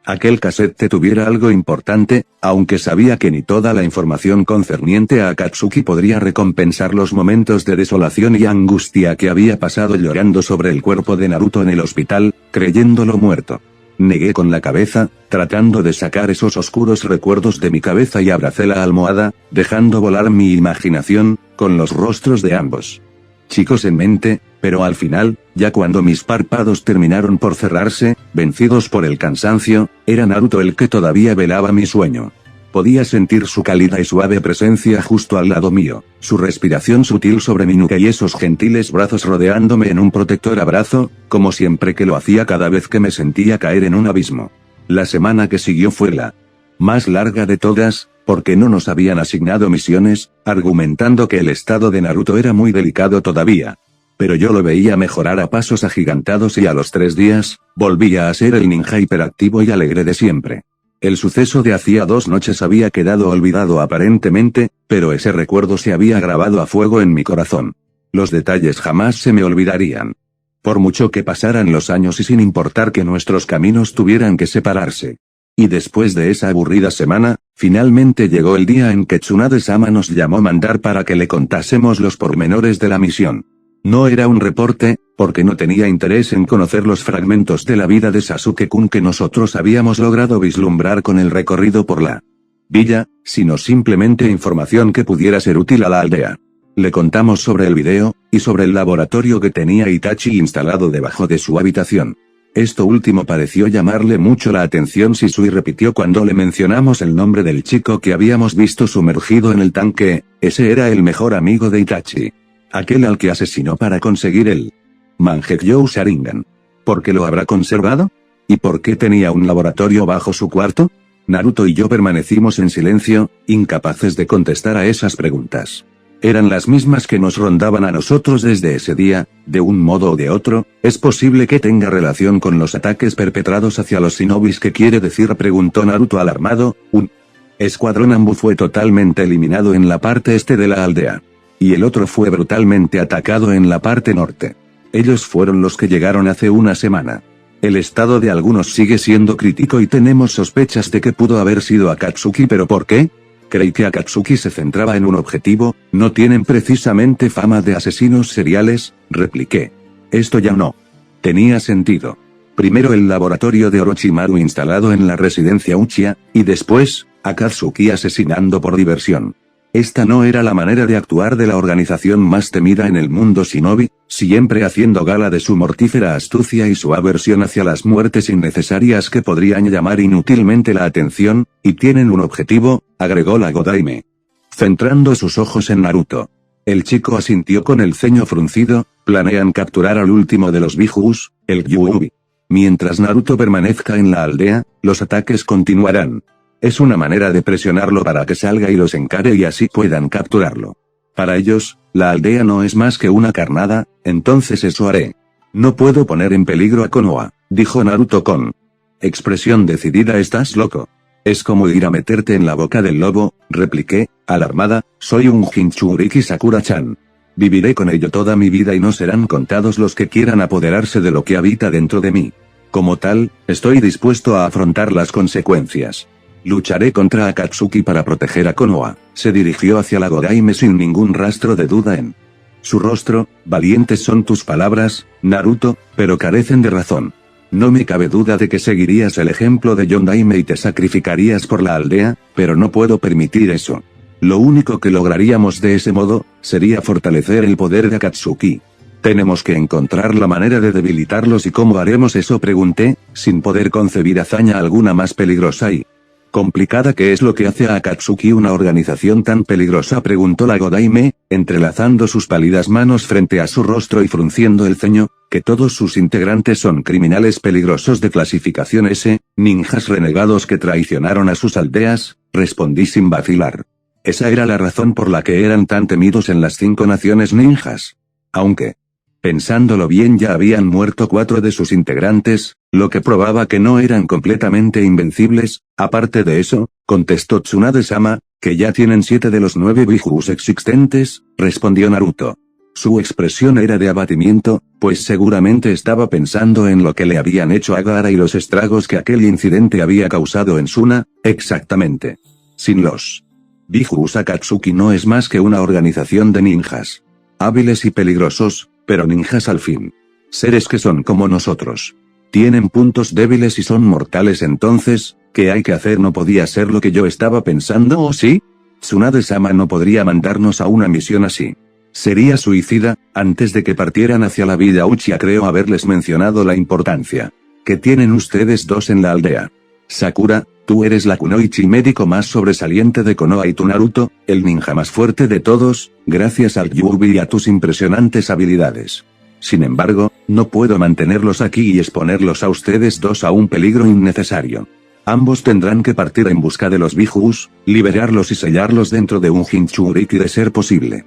aquel casete tuviera algo importante, aunque sabía que ni toda la información concerniente a Akatsuki podría recompensar los momentos de desolación y angustia que había pasado llorando sobre el cuerpo de Naruto en el hospital, creyéndolo muerto. Negué con la cabeza, tratando de sacar esos oscuros recuerdos de mi cabeza y abracé la almohada, dejando volar mi imaginación, con los rostros de ambos chicos en mente, pero al final, ya cuando mis párpados terminaron por cerrarse, vencidos por el cansancio, era Naruto el que todavía velaba mi sueño. Podía sentir su cálida y suave presencia justo al lado mío, su respiración sutil sobre mi nuca y esos gentiles brazos rodeándome en un protector abrazo, como siempre que lo hacía cada vez que me sentía caer en un abismo. La semana que siguió fue la más larga de todas, porque no nos habían asignado misiones, argumentando que el estado de Naruto era muy delicado todavía. Pero yo lo veía mejorar a pasos agigantados y a los 3 días, volvía a ser el ninja hiperactivo y alegre de siempre. El suceso de hacía 2 noches había quedado olvidado aparentemente, pero ese recuerdo se había grabado a fuego en mi corazón. Los detalles jamás se me olvidarían. Por mucho que pasaran los años y sin importar que nuestros caminos tuvieran que separarse. Y después de esa aburrida semana, finalmente llegó el día en que Tsunade-sama nos llamó a mandar para que le contásemos los pormenores de la misión. No era un reporte, porque no tenía interés en conocer los fragmentos de la vida de Sasuke-kun que nosotros habíamos logrado vislumbrar con el recorrido por la villa, sino simplemente información que pudiera ser útil a la aldea. Le contamos sobre el video, y sobre el laboratorio que tenía Itachi instalado debajo de su habitación. Esto último pareció llamarle mucho la atención. Shisui repitió cuando le mencionamos el nombre del chico que habíamos visto sumergido en el tanque, ese era el mejor amigo de Itachi. Aquel al que asesinó para conseguir el Mangekyou Sharingan. ¿Por qué lo habrá conservado? ¿Y por qué tenía un laboratorio bajo su cuarto? Naruto y yo permanecimos en silencio, incapaces de contestar a esas preguntas. Eran las mismas que nos rondaban a nosotros desde ese día, de un modo o de otro. ¿Es posible que tenga relación con los ataques perpetrados hacia los shinobis? ¿Qué quiere decir?, preguntó Naruto alarmado. Un escuadrón Anbu fue totalmente eliminado en la parte este de la aldea. Y el otro fue brutalmente atacado en la parte norte. Ellos fueron los que llegaron hace una semana. El estado de algunos sigue siendo crítico y tenemos sospechas de que pudo haber sido Akatsuki. ¿Pero por qué? Creí que Akatsuki se centraba en un objetivo. No tienen precisamente fama de asesinos seriales, repliqué. Esto ya no tenía sentido. Primero el laboratorio de Orochimaru instalado en la residencia Uchiha, y después, Akatsuki asesinando por diversión. Esta no era la manera de actuar de la organización más temida en el mundo shinobi, siempre haciendo gala de su mortífera astucia y su aversión hacia las muertes innecesarias que podrían llamar inútilmente la atención, y tienen un objetivo, agregó la Godaime, centrando sus ojos en Naruto. El chico asintió con el ceño fruncido. Planean capturar al último de los Bijus, el Kyuubi. Mientras Naruto permanezca en la aldea, los ataques continuarán. Es una manera de presionarlo para que salga y los encare y así puedan capturarlo. Para ellos, la aldea no es más que una carnada, entonces eso haré. No puedo poner en peligro a Konoha, dijo Naruto con expresión decidida. ¿Estás loco? Es como ir a meterte en la boca del lobo, repliqué, alarmada. Soy un Jinchuriki Sakura-chan. Viviré con ello toda mi vida y no serán contados los que quieran apoderarse de lo que habita dentro de mí. Como tal, estoy dispuesto a afrontar las consecuencias. Lucharé contra Akatsuki para proteger a Konoha. Se dirigió hacia la Godaime sin ningún rastro de duda en su rostro. Valientes son tus palabras, Naruto, pero carecen de razón. No me cabe duda de que seguirías el ejemplo de Yondaime y te sacrificarías por la aldea, pero no puedo permitir eso. Lo único que lograríamos de ese modo, sería fortalecer el poder de Akatsuki. Tenemos que encontrar la manera de debilitarlos. ¿Y cómo haremos eso?, pregunté, sin poder concebir hazaña alguna más peligrosa y complicada. ¿Qué es lo que hace a Akatsuki una organización tan peligrosa?, preguntó la Godaime, entrelazando sus pálidas manos frente a su rostro y frunciendo el ceño. Que todos sus integrantes son criminales peligrosos de clasificación S, ninjas renegados que traicionaron a sus aldeas, respondí sin vacilar. Esa era la razón por la que eran tan temidos en las 5 naciones ninjas. Aunque, pensándolo bien, ya habían muerto 4 de sus integrantes, lo que probaba que no eran completamente invencibles. Aparte de eso, contestó Tsunade-sama, que ya tienen 7 de los 9 Bijus existentes, respondió Naruto. Su expresión era de abatimiento, pues seguramente estaba pensando en lo que le habían hecho a Gaara y los estragos que aquel incidente había causado en Suna. Exactamente. Sin los Bijus, Akatsuki no es más que una organización de ninjas. Hábiles y peligrosos, pero ninjas al fin. Seres que son como nosotros. Tienen puntos débiles y son mortales. Entonces, ¿qué hay que hacer? No podía ser lo que yo estaba pensando, ¿o sí? Tsunade-sama no podría mandarnos a una misión así. Sería suicida. Antes de que partieran hacia la vida Uchiha creo haberles mencionado la importancia que tienen ustedes dos en la aldea. Sakura, tú eres la kunoichi médico más sobresaliente de Konoha y tú Naruto, el ninja más fuerte de todos, gracias al Kyuubi y a tus impresionantes habilidades. Sin embargo, no puedo mantenerlos aquí y exponerlos a ustedes dos a un peligro innecesario. Ambos tendrán que partir en busca de los Bijus, liberarlos y sellarlos dentro de un Jinchuriki de ser posible.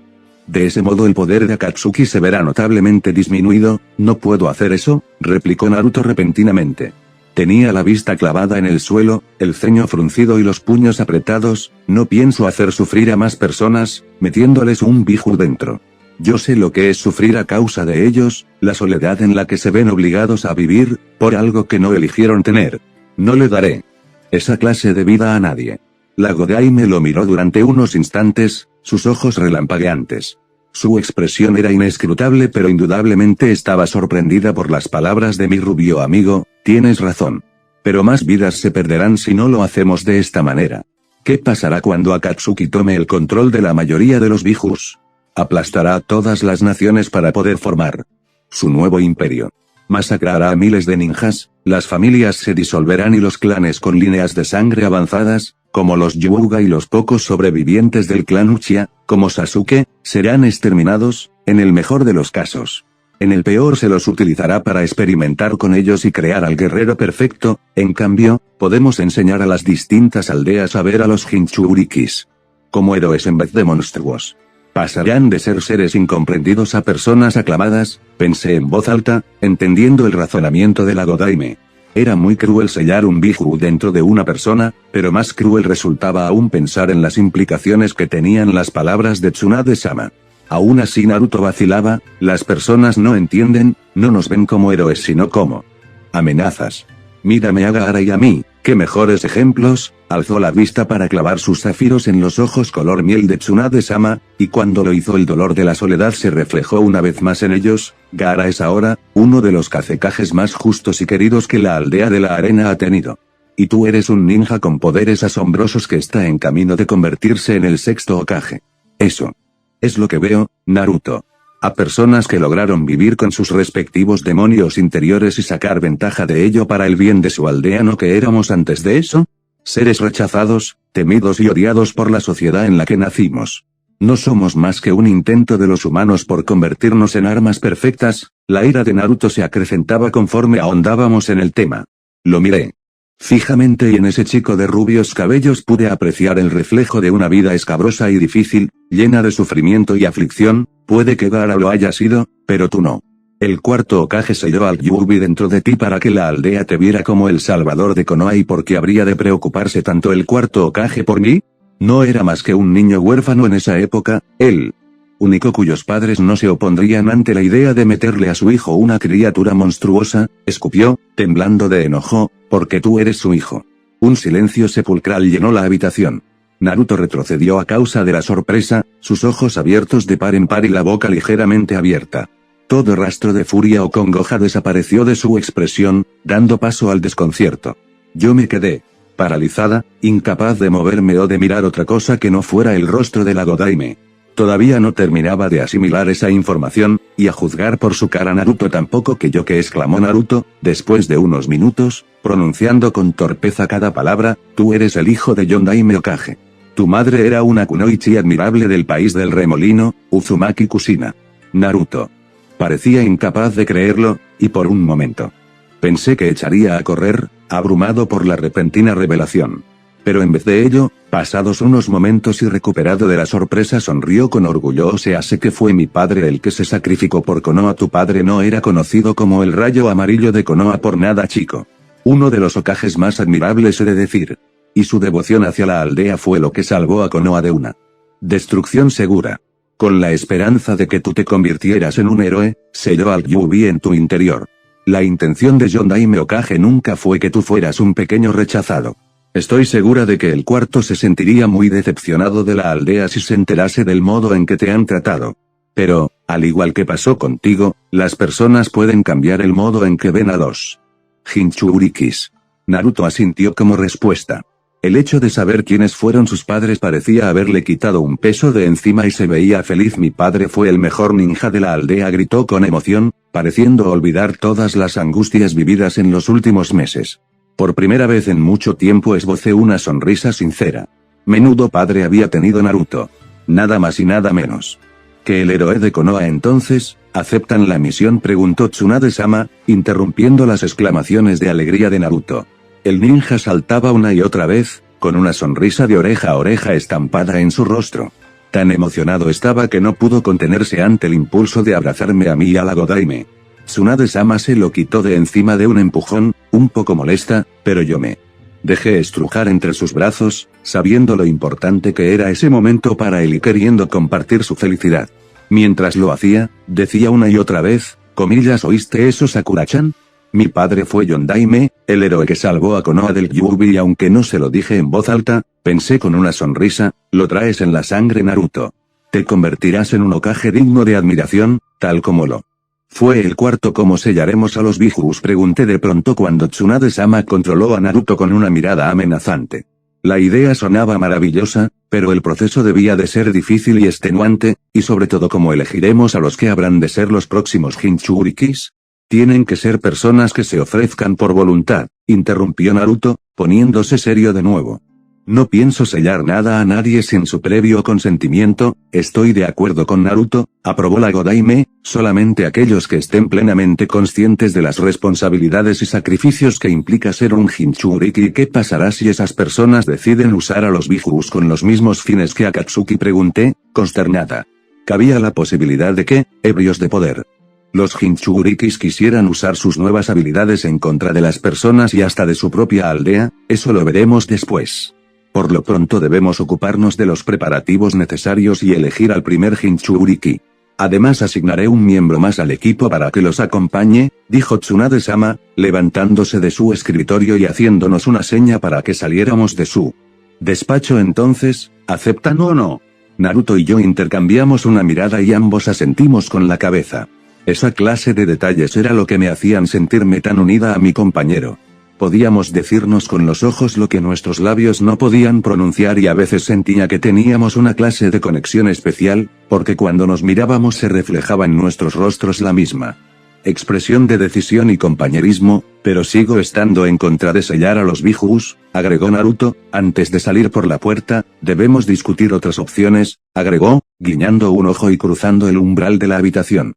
De ese modo el poder de Akatsuki se verá notablemente disminuido. No puedo hacer eso, replicó Naruto repentinamente. Tenía la vista clavada en el suelo, el ceño fruncido y los puños apretados. No pienso hacer sufrir a más personas, metiéndoles un Biju dentro. Yo sé lo que es sufrir a causa de ellos, la soledad en la que se ven obligados a vivir, por algo que no eligieron tener. No le daré esa clase de vida a nadie. La Godaime lo miró durante unos instantes, sus ojos relampagueantes. Su expresión era inescrutable, pero indudablemente estaba sorprendida por las palabras de mi rubio amigo. Tienes razón. Pero más vidas se perderán si no lo hacemos de esta manera. ¿Qué pasará cuando Akatsuki tome el control de la mayoría de los Bijus? Aplastará a todas las naciones para poder formar su nuevo imperio. Masacrará a miles de ninjas, las familias se disolverán y los clanes con líneas de sangre avanzadas, como los Hyuga y los pocos sobrevivientes del clan Uchiha, como Sasuke, serán exterminados, en el mejor de los casos. En el peor se los utilizará para experimentar con ellos y crear al guerrero perfecto. En cambio, podemos enseñar a las distintas aldeas a ver a los Jinchurikis como héroes en vez de monstruos. Pasarán de ser seres incomprendidos a personas aclamadas, pensé en voz alta, entendiendo el razonamiento de la Godaime. Era muy cruel sellar un Biju dentro de una persona, pero más cruel resultaba aún pensar en las implicaciones que tenían las palabras de Tsunade-sama. Aún así Naruto vacilaba. Las personas no entienden, no nos ven como héroes sino como amenazas. Mírame a Gaara y a mí, qué mejores ejemplos. Alzó la vista para clavar sus zafiros en los ojos color miel de Tsunade-sama, y cuando lo hizo el dolor de la soledad se reflejó una vez más en ellos. Gaara es ahora uno de los Kazekages más justos y queridos que la aldea de la arena ha tenido. Y tú eres un ninja con poderes asombrosos que está en camino de convertirse en el sexto Hokage. Eso es lo que veo, Naruto. A personas que lograron vivir con sus respectivos demonios interiores y sacar ventaja de ello para el bien de su aldea, ¿no que éramos antes de eso? Seres rechazados, temidos y odiados por la sociedad en la que nacimos. No somos más que un intento de los humanos por convertirnos en armas perfectas. La ira de Naruto se acrecentaba conforme ahondábamos en el tema. Lo miré fijamente y en ese chico de rubios cabellos pude apreciar el reflejo de una vida escabrosa y difícil, llena de sufrimiento y aflicción. Puede que Gaara lo haya sido, pero tú no. El cuarto Hokage selló al Kyuubi dentro de ti para que la aldea te viera como el salvador de Konoha. ¿Y por qué habría de preocuparse tanto el cuarto Hokage por mí? No era más que un niño huérfano en esa época, el único cuyos padres no se opondrían ante la idea de meterle a su hijo una criatura monstruosa. Escupió, temblando de enojo, porque tú eres su hijo. Un silencio sepulcral llenó la habitación. Naruto retrocedió a causa de la sorpresa, sus ojos abiertos de par en par y la boca ligeramente abierta. Todo rastro de furia o congoja desapareció de su expresión, dando paso al desconcierto. Yo me quedé paralizada, incapaz de moverme o de mirar otra cosa que no fuera el rostro de la Godaime. Todavía no terminaba de asimilar esa información, y a juzgar por su cara Naruto tampoco que yo, que exclamó Naruto, después de unos minutos, pronunciando con torpeza cada palabra: tú eres el hijo de Yondaime Hokage. Tu madre era una kunoichi admirable del país del remolino, Uzumaki Kushina. Naruto. Parecía incapaz de creerlo, y por un momento pensé que echaría a correr, abrumado por la repentina revelación. Pero en vez de ello, pasados unos momentos y recuperado de la sorpresa, sonrió con orgullo. O sea, sé que fue mi padre el que se sacrificó por Konoha. Tu padre no era conocido como el rayo amarillo de Konoha por nada, chico. Uno de los Hokages más admirables, he de decir. Y su devoción hacia la aldea fue lo que salvó a Konoha de una destrucción segura. Con la esperanza de que tú te convirtieras en un héroe, selló al Yubi en tu interior. La intención de Yondaime Hokage nunca fue que tú fueras un pequeño rechazado. Estoy segura de que el cuarto se sentiría muy decepcionado de la aldea si se enterase del modo en que te han tratado. Pero, al igual que pasó contigo, las personas pueden cambiar el modo en que ven a los Jinchurikis. Naruto asintió como respuesta. El hecho de saber quiénes fueron sus padres parecía haberle quitado un peso de encima y se veía feliz. Mi padre fue el mejor ninja de la aldea, gritó con emoción, pareciendo olvidar todas las angustias vividas en los últimos meses. Por primera vez en mucho tiempo esbocé una sonrisa sincera. Menudo padre había tenido Naruto. Nada más y nada menos que el héroe de Konoha. Entonces, ¿aceptan la misión?, preguntó Tsunade-sama, interrumpiendo las exclamaciones de alegría de Naruto. El ninja saltaba una y otra vez, con una sonrisa de oreja a oreja estampada en su rostro. Tan emocionado estaba que no pudo contenerse ante el impulso de abrazarme a mí y a la Godaime. Tsunade-sama se lo quitó de encima de un empujón, un poco molesta, pero yo me dejé estrujar entre sus brazos, sabiendo lo importante que era ese momento para él y queriendo compartir su felicidad. Mientras lo hacía, decía una y otra vez, comillas: ¿oíste eso, Sakura-chan? Mi padre fue Yondaime, el héroe que salvó a Konoha del Yubi, y aunque no se lo dije en voz alta, pensé con una sonrisa: lo traes en la sangre, Naruto. Te convertirás en un Hokage digno de admiración, tal como lo fue el cuarto. ¿Cómo sellaremos a los Bijus?, pregunté de pronto cuando Tsunade-sama controló a Naruto con una mirada amenazante. La idea sonaba maravillosa, pero el proceso debía de ser difícil y extenuante, y sobre todo, ¿cómo elegiremos a los que habrán de ser los próximos Jinchurikis? Tienen que ser personas que se ofrezcan por voluntad, interrumpió Naruto, poniéndose serio de nuevo. No pienso sellar nada a nadie sin su previo consentimiento. Estoy de acuerdo con Naruto, aprobó la Godaime, solamente aquellos que estén plenamente conscientes de las responsabilidades y sacrificios que implica ser un Jinchuriki. ¿Qué pasará si esas personas deciden usar a los Bijus con los mismos fines que Akatsuki?, pregunté, consternada. Cabía la posibilidad de que, ebrios de poder, los Jinchurikis quisieran usar sus nuevas habilidades en contra de las personas y hasta de su propia aldea. Eso lo veremos después. Por lo pronto debemos ocuparnos de los preparativos necesarios y elegir al primer Jinchuriki. Además, asignaré un miembro más al equipo para que los acompañe, dijo Tsunade-sama, levantándose de su escritorio y haciéndonos una seña para que saliéramos de su despacho. Entonces, ¿aceptan o no? Naruto y yo intercambiamos una mirada y ambos asentimos con la cabeza. Esa clase de detalles era lo que me hacían sentirme tan unida a mi compañero. Podíamos decirnos con los ojos lo que nuestros labios no podían pronunciar, y a veces sentía que teníamos una clase de conexión especial, porque cuando nos mirábamos se reflejaba en nuestros rostros la misma expresión de decisión y compañerismo. Pero sigo estando en contra de sellar a los Bijus, agregó Naruto. Antes de salir por la puerta, debemos discutir otras opciones, agregó, guiñando un ojo y cruzando el umbral de la habitación.